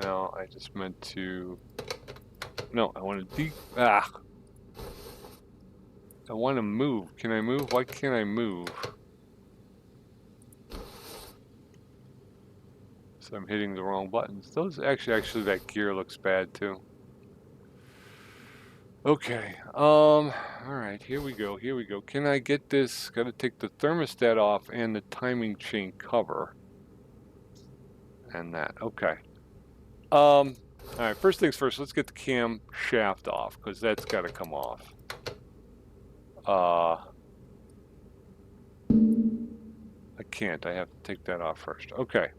No, I just meant to. No, I want to I want to move. Can I move? Why can't I move? So I'm hitting the wrong buttons. Those actually that gear looks bad too. Okay. All right. Here we go. Here we go. Can I get this? Got to take the thermostat off and the timing chain cover. And that. Okay. All right. First things first. Let's get the cam shaft off because that's got to come off. I can't. I have to take that off first. Okay.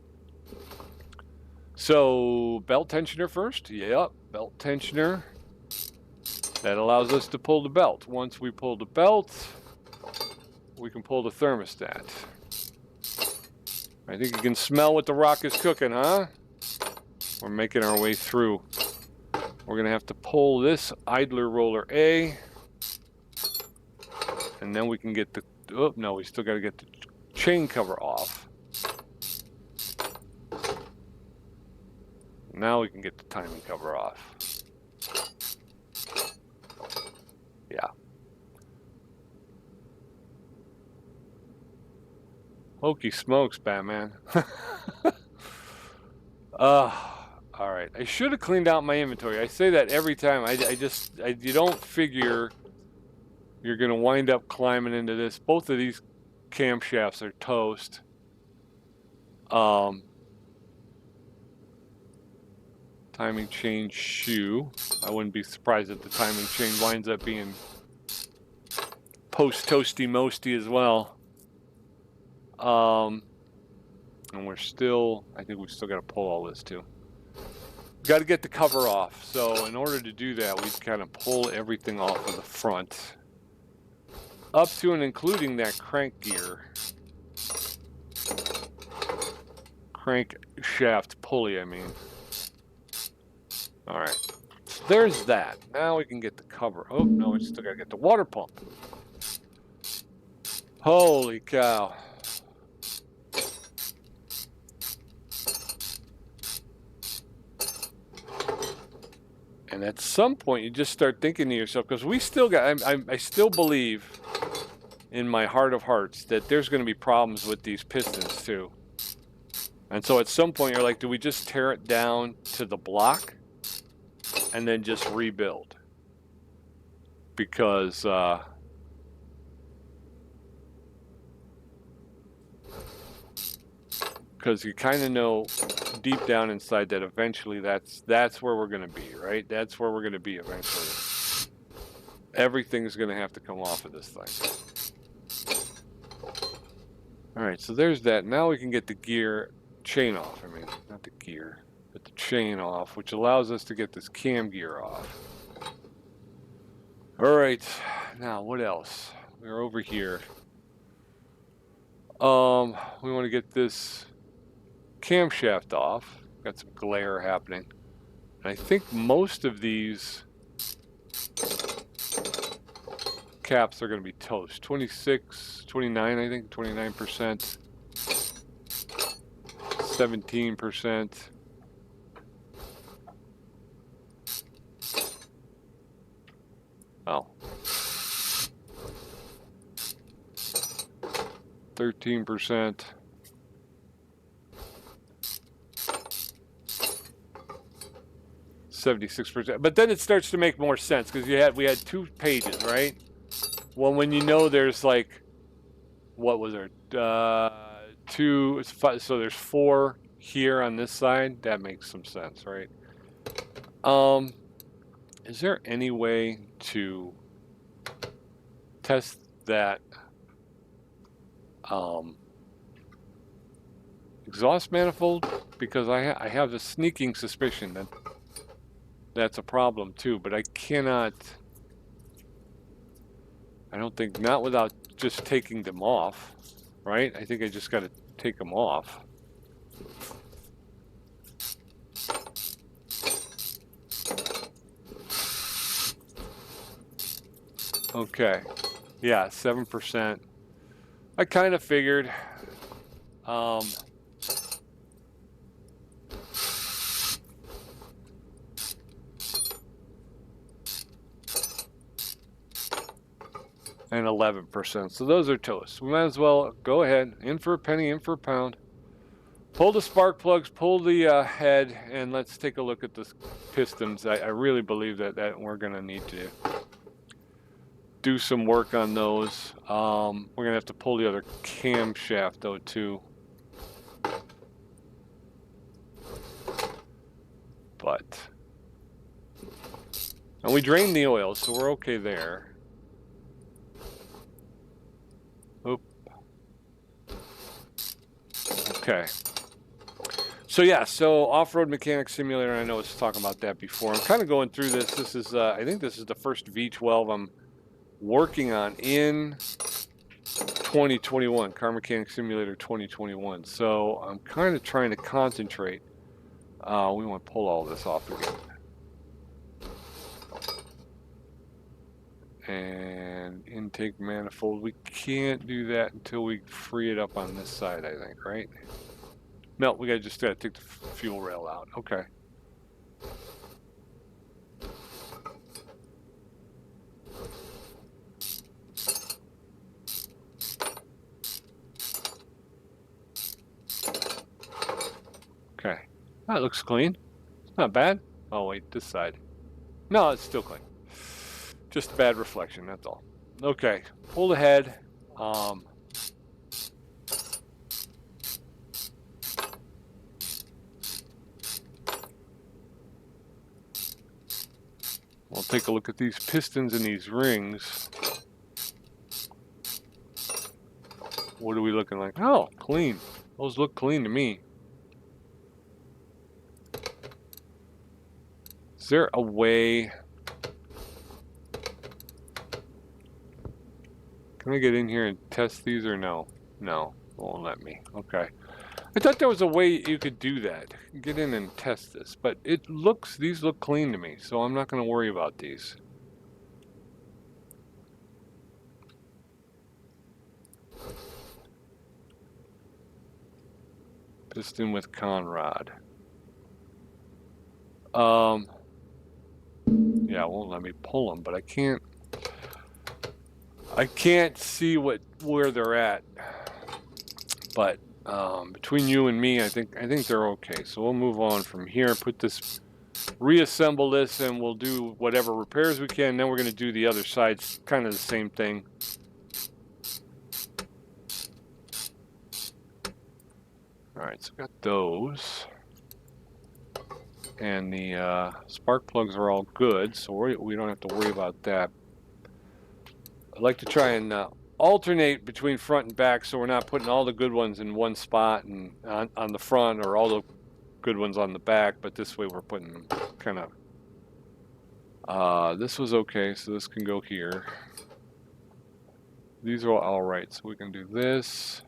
So belt tensioner first. Yep. Belt tensioner. That allows us to pull the belt. Once we pull the belt, we can pull the thermostat. I think you can smell what the rock is cooking, huh? We're making our way through. We're going to have to pull this idler roller A. And then we can get the... Oh, no, we still got to get the chain cover off. Now we can get the timing cover off. Yeah. Hokey smokes, Batman. All right. I should have cleaned out my inventory. I say that every time. You don't figure you're going to wind up climbing into this. Both of these camshafts are toast. Timing chain shoe. I wouldn't be surprised if the timing chain winds up being post-toasty-mosty as well. And we're still, I think we still got to pull all this too. Got to get the cover off. So in order to do that, we kind of pull everything off of the front. Up to and including that crank gear. Crank shaft pulley, I mean. All right. So there's that. Now we can get the cover. Oh, no, we still got to get the water pump. Holy cow. And at some point, you just start thinking to yourself, because we still got, I still believe in my heart of hearts that there's going to be problems with these pistons too. And so at some point, you're like, do we just tear it down to the block and then just rebuild? Because, you kind of know deep down inside that eventually that's where we're going to be, right? That's where we're going to be eventually. Everything's going to have to come off of this thing. All right, so there's that. Now we can get the gear chain off. I mean, not the gear, but the chain off, which allows us to get this cam gear off. All right, now what else? We're over here. We want to get this camshaft off. Got some glare happening. And I think most of these caps are going to be toast. 26, 29, I think, 29%, 17%. Oh. 13%. $76%. But then it starts to make more sense because we had 2 pages, right? Well, when you know there's like, what was there? 2, so there's 4 here on this side. That makes some sense, right? Is there any way to test that exhaust manifold? Because I have a sneaking suspicion that that's a problem too, but I cannot. I don't think, not without just taking them off, right? I think I just got to take them off. Okay, yeah, 7%. I kind of figured. And 11%. So those are toast. We might as well go ahead, in for a penny, in for a pound. Pull the spark plugs, pull the head, and let's take a look at the pistons. I really believe that we're going to need to do some work on those. We're going to have to pull the other camshaft though too. But, and we drained the oil, so we're okay there. Oop. Okay. So yeah, so off-road mechanic simulator. I know I was talking about that before. I'm kind of going through this. This is, I think this is the first V12 I'm working on in 2021, Car Mechanic Simulator 2021. So I'm kind of trying to concentrate. We want to pull all this off again. And intake manifold, we can't do that until we free it up on this side, I think, right? No, we just gotta take the fuel rail out. Okay. Okay. That looks clean. It's not bad. Oh wait, this side. No, it's still clean. Just bad reflection, that's all. Okay, pull the head. We'll take a look at these pistons and these rings. What are we looking like? Oh, clean. Those look clean to me. Is there a way? Can I get in here and test these or no? No, it won't let me. Okay. I thought there was a way you could do that. Get in and test this, but these look clean to me, so I'm not going to worry about these. Piston with conrod. Yeah, it won't let me pull them, but I can't see where they're at. But between you and me, I think they're okay. So we'll move on from here. Reassemble this, and we'll do whatever repairs we can. Then we're going to do the other sides, kind of the same thing. All right, so we got those, and the spark plugs are all good, so we don't have to worry about that. I'd like to try and alternate between front and back, so we're not putting all the good ones in one spot and on the front, or all the good ones on the back. But this way we're putting them kind of. This was okay, so this can go here. These are all right, so we can do this.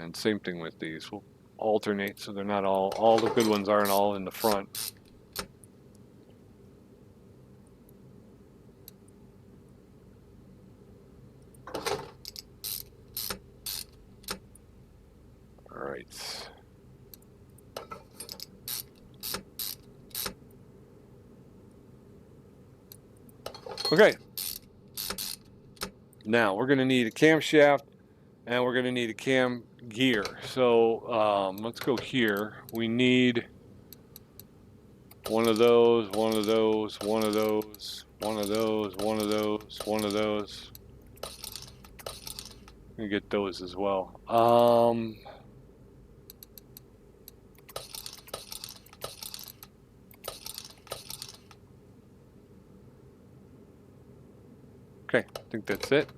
And same thing with these. We'll alternate so they're not all the good ones aren't all in the front. All right. Okay. Now we're going to need a camshaft and we're going to need a cam gear. So let's go here. We need one of those, one of those, one of those, one of those, one of those, one of those. I'm going to get those as well. Okay, I think that's it.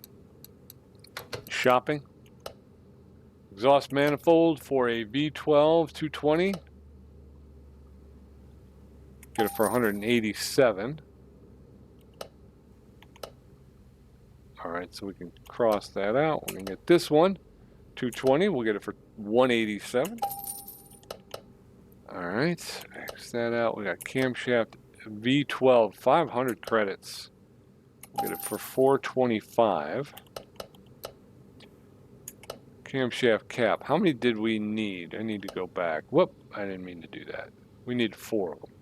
Shopping. Exhaust manifold for a V12 220. Get it for 187. All right, so we can cross that out. We're gonna get this one, 220. We'll get it for 187. All right, X that out. We got camshaft V12, 500 credits. We'll get it for 425. Camshaft cap. How many did we need? I need to go back. Whoop, I didn't mean to do that. We need 4 of them.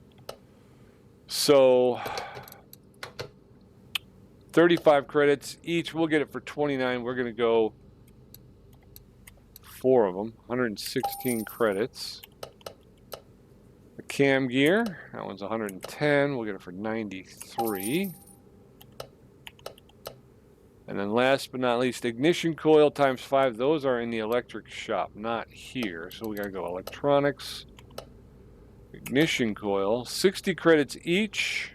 So 35 credits each. We'll get it for 29. We're going to go 4 of them. 116 credits. The cam gear. That one's 110. We'll get it for 93. And then last but not least, ignition coil times 5. Those are in the electric shop, not here. So we got to go electronics. Ignition coil. 60 credits each.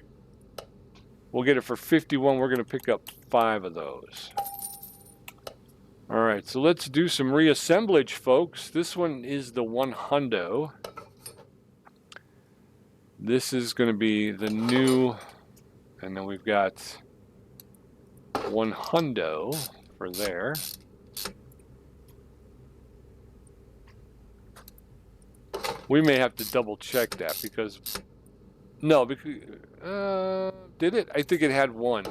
We'll get it for 51. We're going to pick up 5 of those. All right, so let's do some reassemblage, folks. This one is the 100. This is going to be the new, and then we've got 100 for there. We may have to double check that because, no, because, did it? I think it had one.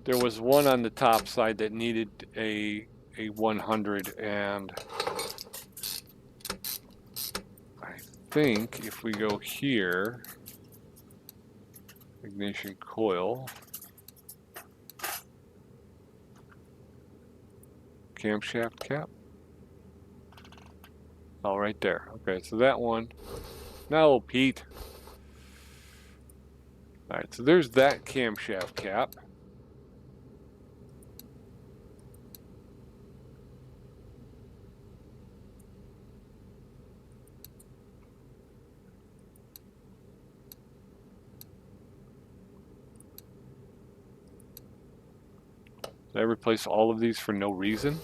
There was one on the top side that needed a 100, and I think if we go here, ignition coil, camshaft cap, all right there. Okay, so that one. Now, Pete. All right, so there's that camshaft cap. Did I replace all of these for no reason?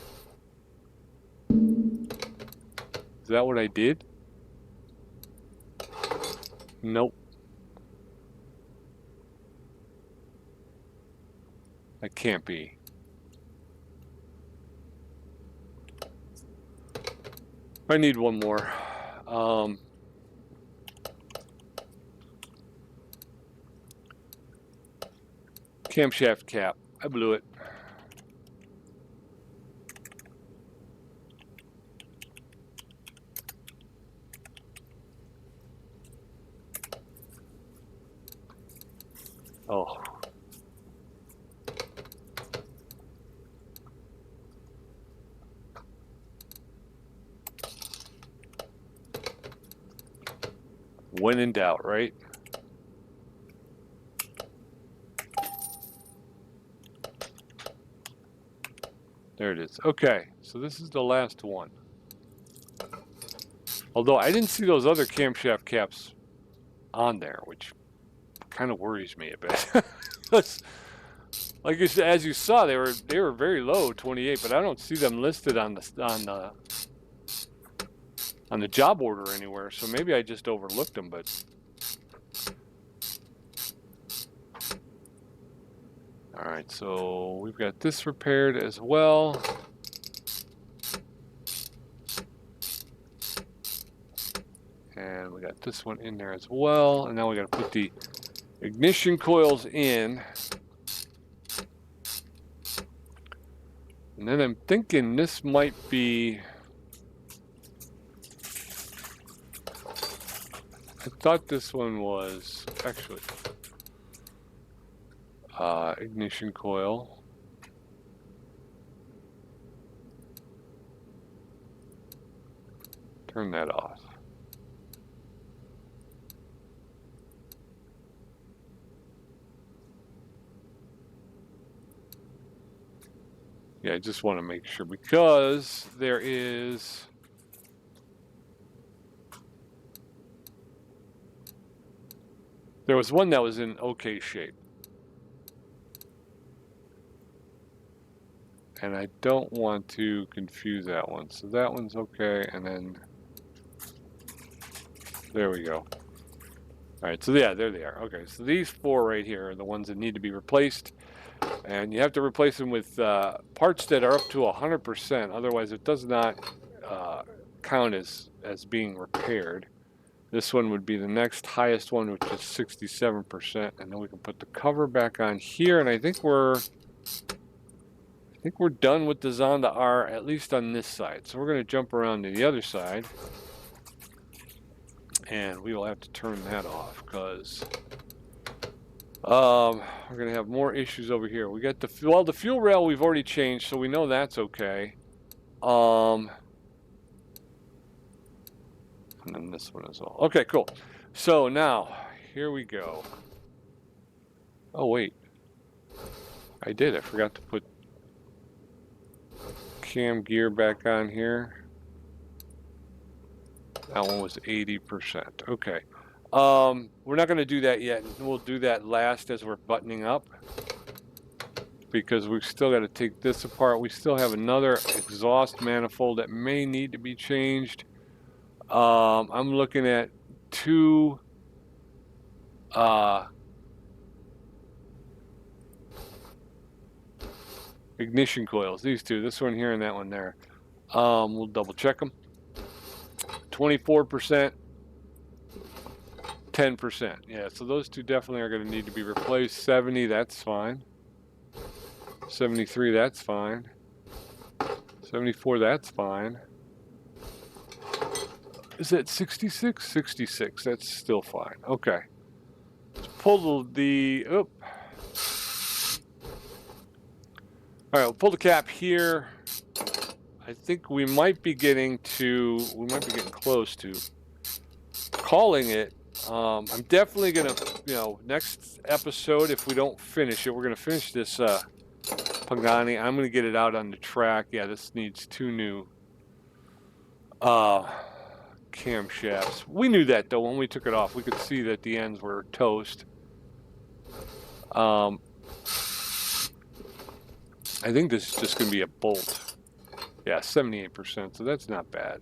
Is that what I did? Nope. That can't be. I need one more. Camshaft cap. I blew it. Oh. When in doubt, right? There it is. Okay, so this is the last one. Although I didn't see those other camshaft caps on there, which kind of worries me a bit. Like as you saw, they were very low, 28, but I don't see them listed on the job order anywhere. So maybe I just overlooked them, but all right. So we've got this repaired as well. we got this one in there as well. And now we got to put the ignition coils in. And then I'm thinking this might be... I thought this one was actually ignition coil. Turn that off. Yeah, I just want to make sure because there was one that was in okay shape. And I don't want to confuse that one. So that one's okay, and then there we go. All right, so yeah, there they are. Okay, so these four right here are the ones that need to be replaced. And you have to replace them with parts that are up to 100%. Otherwise, it does not count as being repaired. This one would be the next highest one, which is 67%. And then we can put the cover back on here. And I think we're done with the Zonda R, at least on this side. So we're going to jump around to the other side. And we will have to turn that off because we're going to have more issues over here. We got the fuel rail we've already changed, so we know that's okay. And then this one as well. Okay, cool. So now, here we go. Oh, wait. I forgot to put cam gear back on here. That one was 80%. Okay. We're not going to do that yet. We'll do that last as we're buttoning up. Because we've still got to take this apart. We still have another exhaust manifold that may need to be changed. I'm looking at two ignition coils. These two, this one here and that one there. We'll double check them. 24%, 10%. Yeah, so those two definitely are going to need to be replaced. 70, that's fine. 73, that's fine. 74, that's fine. Is that 66? 66, that's still fine. Okay. Let's pull the All right, we'll pull the cap here. I think we might be getting close to calling it. I'm definitely gonna, next episode, if we don't finish it, we're gonna finish this Pagani. I'm gonna get it out on the track. Yeah, this needs two new camshafts. We knew that though when we took it off. We could see that the ends were toast. I think this is just gonna be a bolt. Yeah, 78%, so that's not bad.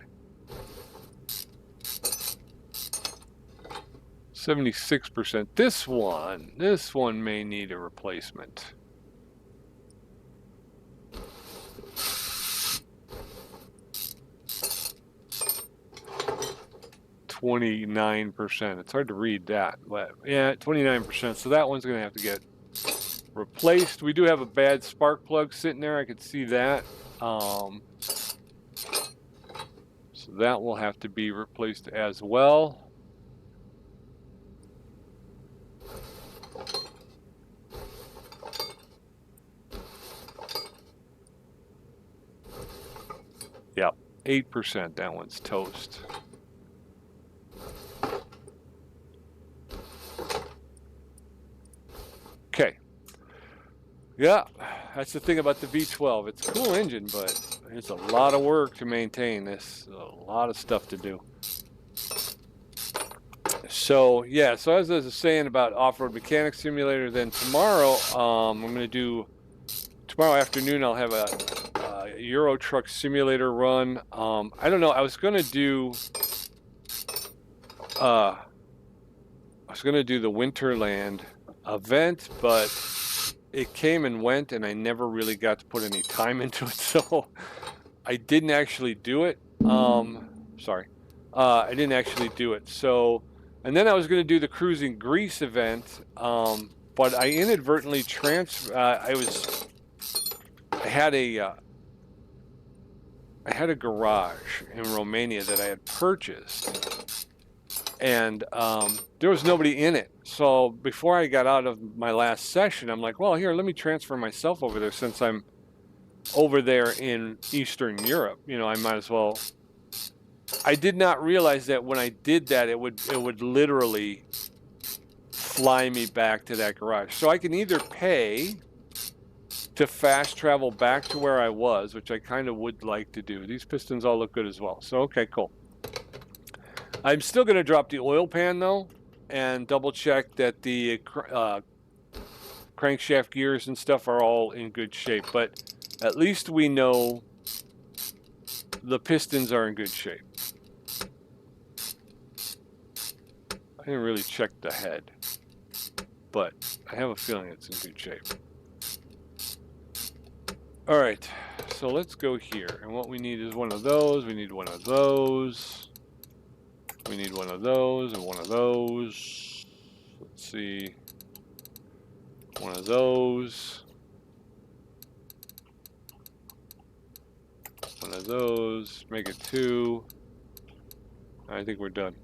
76%. This one may need a replacement. 29%. It's hard to read that, but yeah, 29%. So that one's gonna have to get replaced. We do have a bad spark plug sitting there. I could see that. So that will have to be replaced as well. Yep, 8%. That one's toast. Okay. Yeah, that's the thing about the V12. It's a cool engine, but it's a lot of work to maintain this. A lot of stuff to do. So, yeah, so as I was saying about Off-Road Mechanics Simulator, then tomorrow, I'm going to do, tomorrow afternoon, I'll have a Euro Truck Simulator run. I don't know, I was going to do the Winterland event, but it came and went, and I never really got to put any time into it, so I didn't actually do it. Sorry. I didn't actually do it. So, and then I was going to do the cruising Greece event, but I inadvertently I had a garage in Romania that I had purchased, and there was nobody in it. So before I got out of my last session, I'm like, well, here, let me transfer myself over there since I'm over there in Eastern Europe. You know, I might as well. I did not realize that when I did that, it would literally fly me back to that garage. So I can either pay to fast travel back to where I was, which I kind of would like to do. These pistons all look good as well. So, okay, cool. I'm still going to drop the oil pan, though, and double check that the crankshaft gears and stuff are all in good shape. But at least we know the pistons are in good shape. I didn't really check the head, but I have a feeling it's in good shape. All right, so let's go here. And what we need is one of those. We need one of those. We need one of those and one of those. Let's see. One of those. One of those. Make it 2. I think we're done.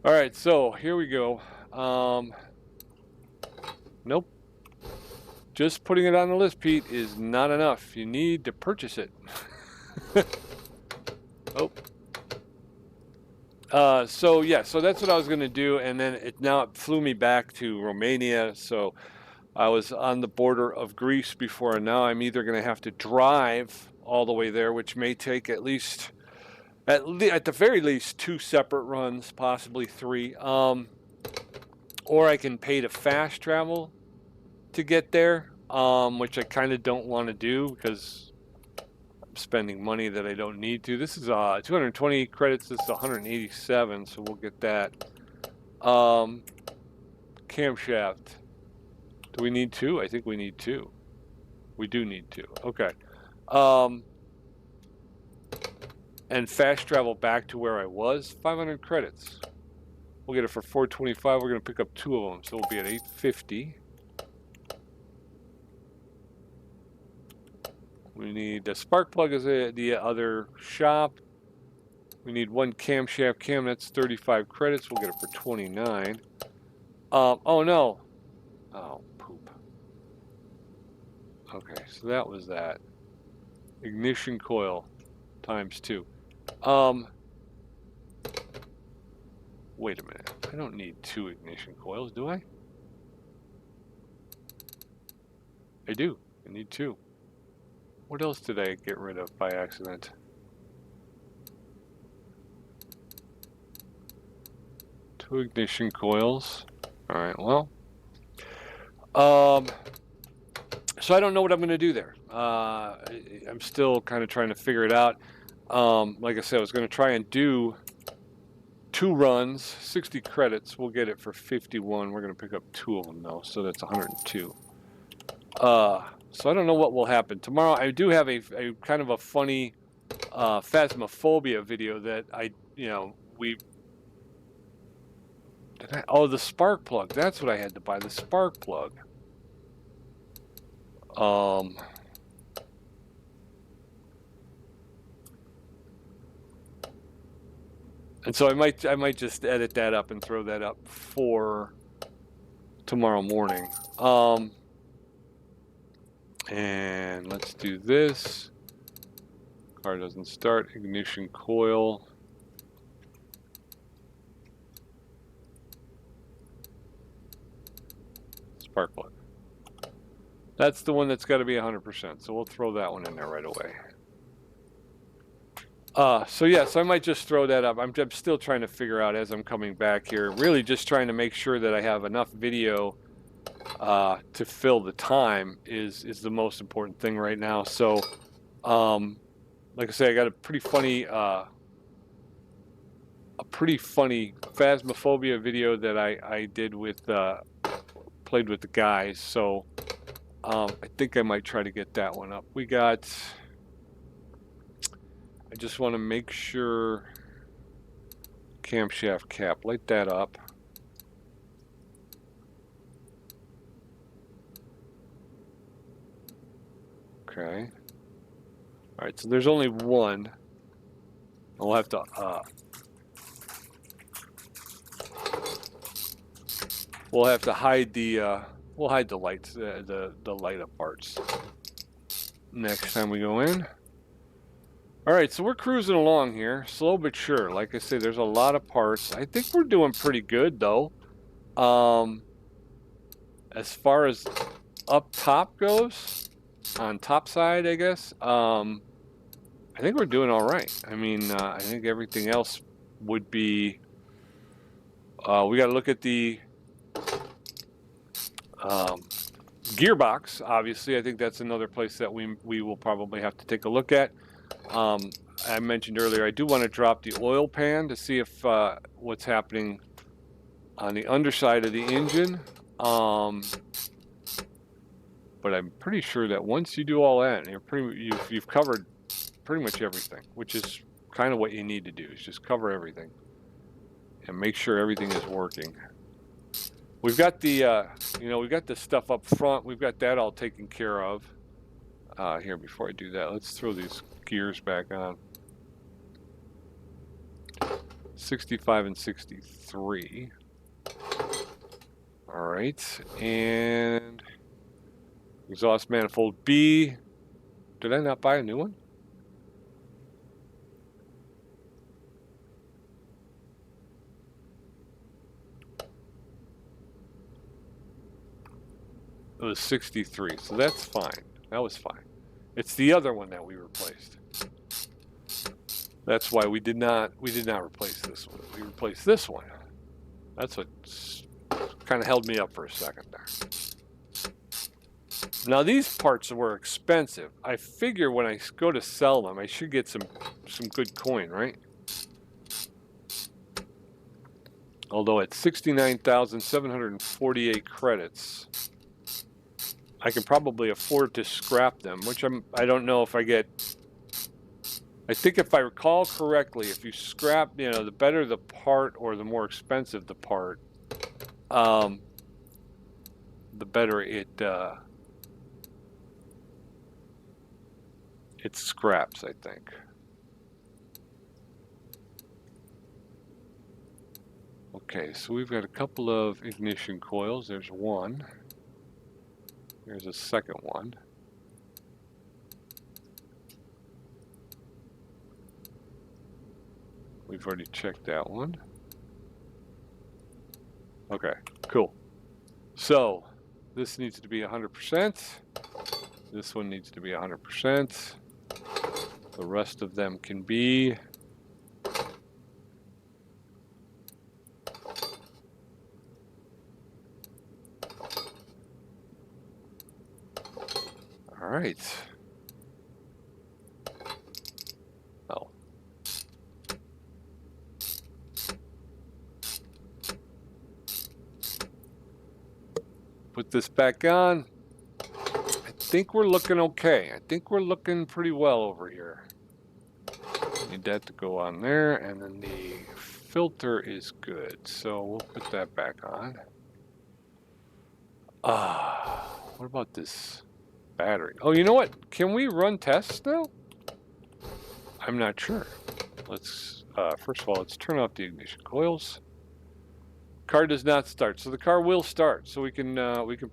All right, so here we go. Nope. Just putting it on the list, Pete, is not enough. You need to purchase it. Oh. So yeah, so that's what I was going to do, and then it flew me back to Romania. So I was on the border of Greece before, and now I'm either going to have to drive all the way there, which may take at the very least 2 separate runs, possibly 3. Or I can pay to fast travel to get there, which I kind of don't want to do because I'm spending money that I don't need to. This is 220 credits. This is 187, so we'll get that. Camshaft. Do we need 2? I think we need 2. We do need 2. Okay. And fast travel back to where I was. 500 credits. We'll get it for 425. We're going to pick up 2 of them, so we'll be at 850. We need the spark plug as the other shop. We need 1 camshaft cam. That's 35 credits. We'll get it for 29. Oh no. Oh, poop. Okay, so that was that. Ignition coil times 2. Wait a minute. I don't need 2 ignition coils, do I? I do. I need 2. What else did I get rid of by accident? Two ignition coils. All right, well. So I don't know what I'm going to do there. I'm still kind of trying to figure it out. Like I said, I was going to try and do 2 runs, 60 credits. We'll get it for 51. We're going to pick up 2 of them, though, so that's 102. So I don't know what will happen. Tomorrow I do have a kind of a funny phasmophobia video that oh, the spark plug. That's what I had to buy, the spark plug. And so I might just edit that up and throw that up for tomorrow morning. And let's do this. Car doesn't start. Ignition coil. Spark plug. That's the one that's got to be 100%. So we'll throw that one in there right away. So yeah, so I might just throw that up. I'm still trying to figure out as I'm coming back here. Really just trying to make sure that I have enough video to fill the time is the most important thing right now. So, like I say, I got a pretty funny phasmophobia video that I did with played with the guys. So, I think I might try to get that one up. We got. I just want to make sure camshaft cap. Light that up. Okay. All right, so there's only one. We'll have to hide the we'll hide the lights, the light up parts next time we go in. All right, so we're cruising along here, slow but sure. Like I say, there's a lot of parts. I think we're doing pretty good though. As far as up top goes, on top side, I guess. I think we're doing all right. I mean, I think everything else would be. We got to look at the gearbox. Obviously, I think that's another place that we will probably have to take a look at. I mentioned earlier, I do want to drop the oil pan to see if what's happening on the underside of the engine. But I'm pretty sure that once you do all that, you've covered pretty much everything, which is kind of what you need to do, is just cover everything and make sure everything is working. We've got the, we've got the stuff up front. We've got that all taken care of. Here, before I do that, let's throw these gears back on. 65 and 63. All right, and exhaust manifold B. Did I not buy a new one? It was 63, so that's fine. That was fine. It's the other one that we replaced. That's why we did not replace this one. We replaced this one. That's what kind of held me up for a second there. Now these parts were expensive. I figure when I go to sell them, I should get some good coin, right? Although at 69,748 credits, I can probably afford to scrap them, which I don't know if I get. I think if I recall correctly, if you scrap, the better the part or the more expensive the part, the better it scraps, I think. Okay, so we've got a couple of ignition coils. There's one. There's a second one. We've already checked that one. Okay, cool. So this needs to be 100%. This one needs to be 100%. The rest of them can be. All right. Oh. Put this back on. I think we're looking okay. I think we're looking pretty well over here. Need that to go on there, and then the filter is good. So we'll put that back on. What about this battery? Oh, you know what? Can we run tests now? I'm not sure. Let's first of all, let's turn off the ignition coils. Car does not start, so the car will start. So we can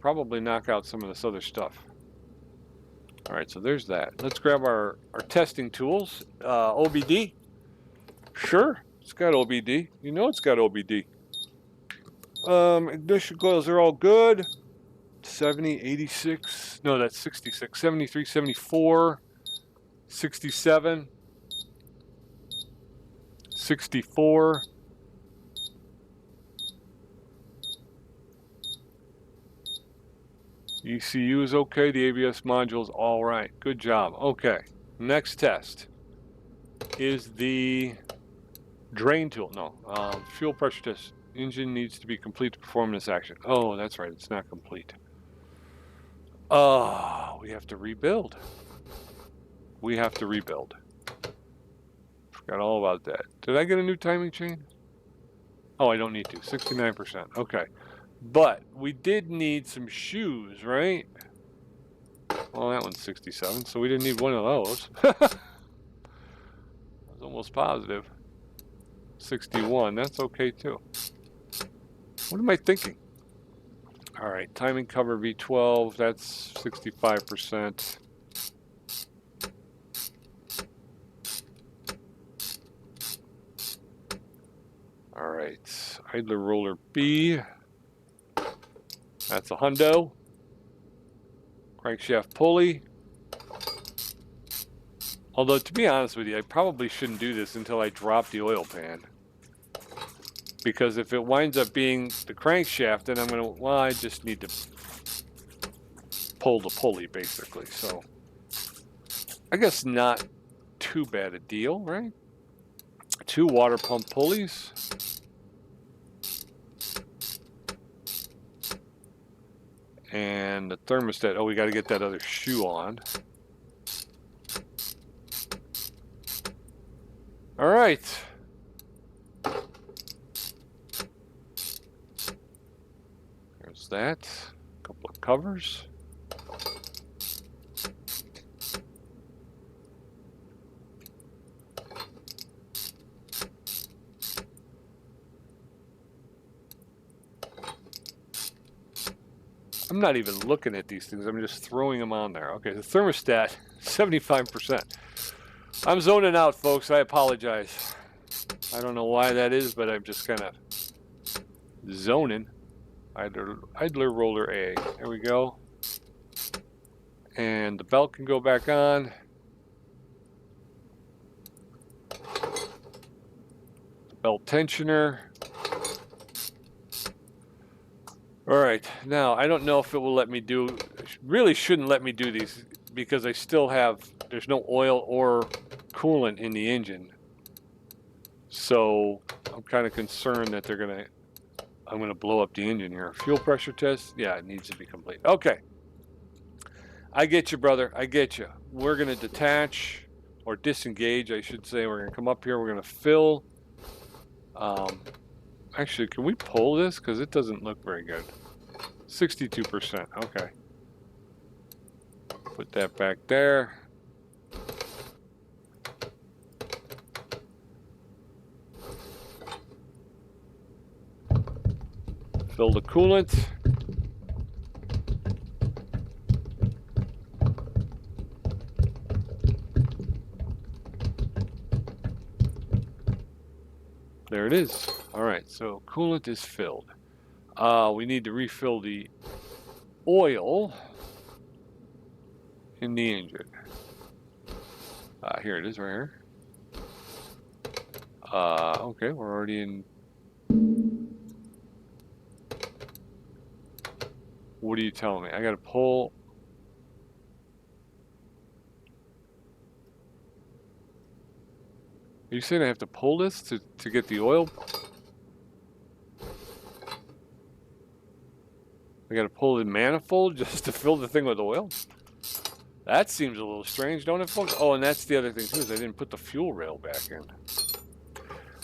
probably knock out some of this other stuff. All right, so there's that. Let's grab our testing tools. OBD. Sure, it's got OBD. You know it's got OBD. Ignition coils are all good. 70, 86. No, that's 66. 73, 74. 67. 64. ECU is okay. The ABS module is all right. Good job. Okay. Next test is the drain tool. No, fuel pressure test. Engine needs to be complete to perform this action. Oh, that's right. It's not complete. Oh, we have to rebuild. Forgot all about that. Did I get a new timing chain? Oh, I don't need to. 69%. Okay. But we did need some shoes, right? Well, that one's 67, so we didn't need one of those. I was almost positive. 61, that's okay too. What am I thinking? All right, timing cover V12, that's 65%. All right, idler roller B, that's a hundo. Crankshaft pulley. Although, to be honest with you, I probably shouldn't do this until I drop the oil pan. Because if it winds up being the crankshaft, then I'm going to, well, I just need to pull the pulley, basically. So, I guess not too bad a deal, right? 2 water pump pulleys. And the thermostat. Oh, we got to get that other shoe on. All right. There's that. A couple of covers. I'm not even looking at these things. I'm just throwing them on there. Okay, the thermostat, 75%. I'm zoning out, folks. I apologize. I don't know why that is, but I'm just kind of zoning. Idler roller A. There we go. And the belt can go back on. Belt tensioner. All right, now I don't know if it will let me do, really shouldn't let me do these because I still have, there's no oil or coolant in the engine. So I'm kind of concerned that I'm gonna blow up the engine here. Fuel pressure test, yeah, it needs to be complete. Okay, I get you, brother, I get you. We're gonna detach, or disengage, I should say. We're gonna come up here, we're gonna fill. Actually, can we pull this? Because it doesn't look very good. 62%, okay. Put that back there. Fill the coolant. There it is. All right, so coolant is filled. We need to refill the oil in the engine. Here it is, right here. Okay, we're already in. What are you telling me? I got to pull. Are you saying I have to pull this to get the oil? I got to pull the manifold just to fill the thing with oil? That seems a little strange, don't it, folks? Oh, and that's the other thing, too, is I didn't put the fuel rail back in.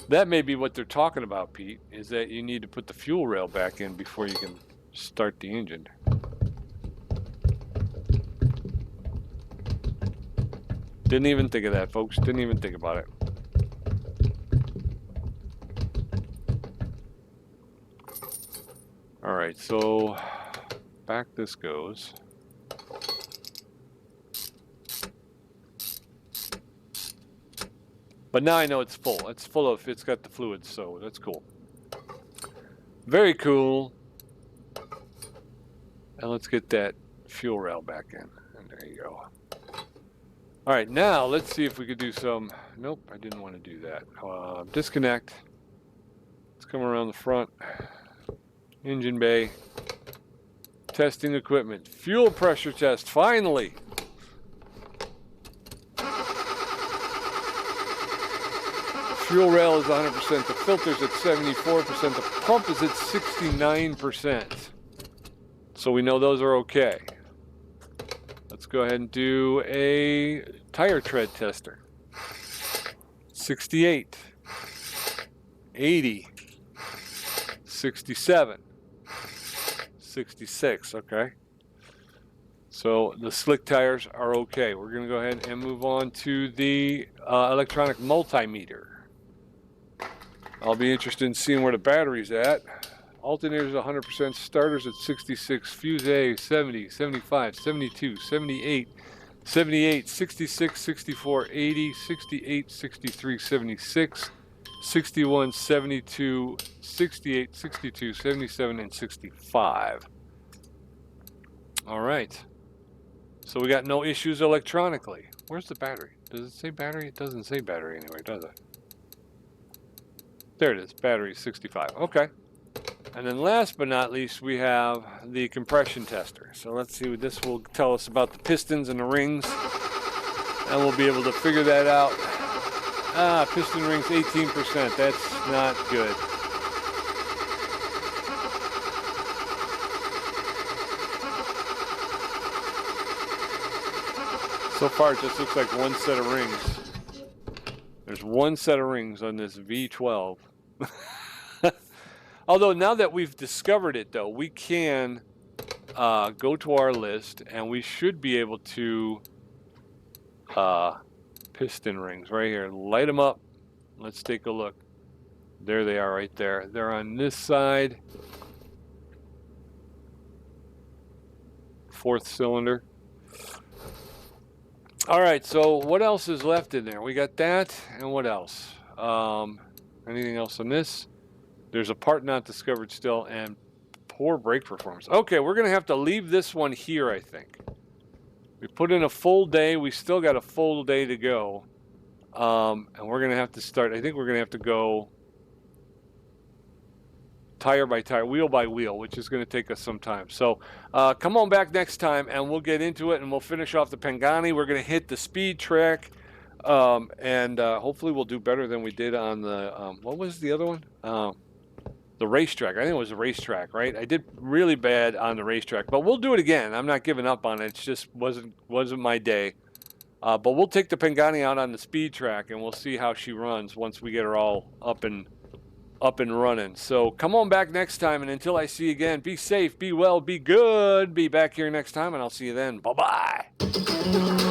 That may be what they're talking about, Pete, is that you need to put the fuel rail back in before you can start the engine. Didn't even think of that, folks. Didn't even think about it. All right, so back this goes. But now I know it's full. It's full of, it's got the fluids, so that's cool. Very cool. And let's get that fuel rail back in. And there you go. All right, now let's see if we could do some, nope, I didn't want to do that. Disconnect. Let's come around the front. Engine bay. Testing equipment. Fuel pressure test, finally. Fuel rail is 100%, the filter's at 74%, the pump is at 69%. So we know those are okay. Let's go ahead and do a tire tread tester. 68, 80, 67, 66. Okay. So the slick tires are okay. We're going to go ahead and move on to the electronic multimeter. I'll be interested in seeing where the battery's at. Alternators 100%, starters at 66, fuse A 70, 75, 72, 78, 78, 66, 64, 80, 68, 63, 76, 61, 72, 68, 62, 77, and 65. All right. So we got no issues electronically. Where's the battery? Does it say battery? It doesn't say battery anywhere, does it? There it is. Battery 65. Okay. And then last but not least, we have the compression tester. So let's see what this will tell us about the pistons and the rings. And we'll be able to figure that out. Ah, piston rings 18%. That's not good. So far, it just looks like one set of rings. There's one set of rings on this V12. Although now that we've discovered it, though, we can go to our list, and we should be able to piston rings right here. Light them up. Let's take a look. There they are right there. They're on this side. Fourth cylinder. All right, so what else is left in there? We got that, and what else? Anything else on this? There's a part not discovered still, and poor brake performance. Okay, we're going to have to leave this one here, I think. We put in a full day. We still got a full day to go. And we're going to have to start, I think we're going to have to go tire by tire, wheel by wheel, which is going to take us some time. So come on back next time, and we'll get into it, and we'll finish off the Pagani. We're going to hit the speed track, and hopefully we'll do better than we did on the, what was the other one? The racetrack. I think it was the racetrack, right? I did really bad on the racetrack, but we'll do it again. I'm not giving up on it. It just wasn't my day. But we'll take the Pagani out on the speed track, and we'll see how she runs once we get her all up and running. So come on back next time, and until I see you again, be safe, be well, be good. Be back here next time, and I'll see you then. Bye-bye.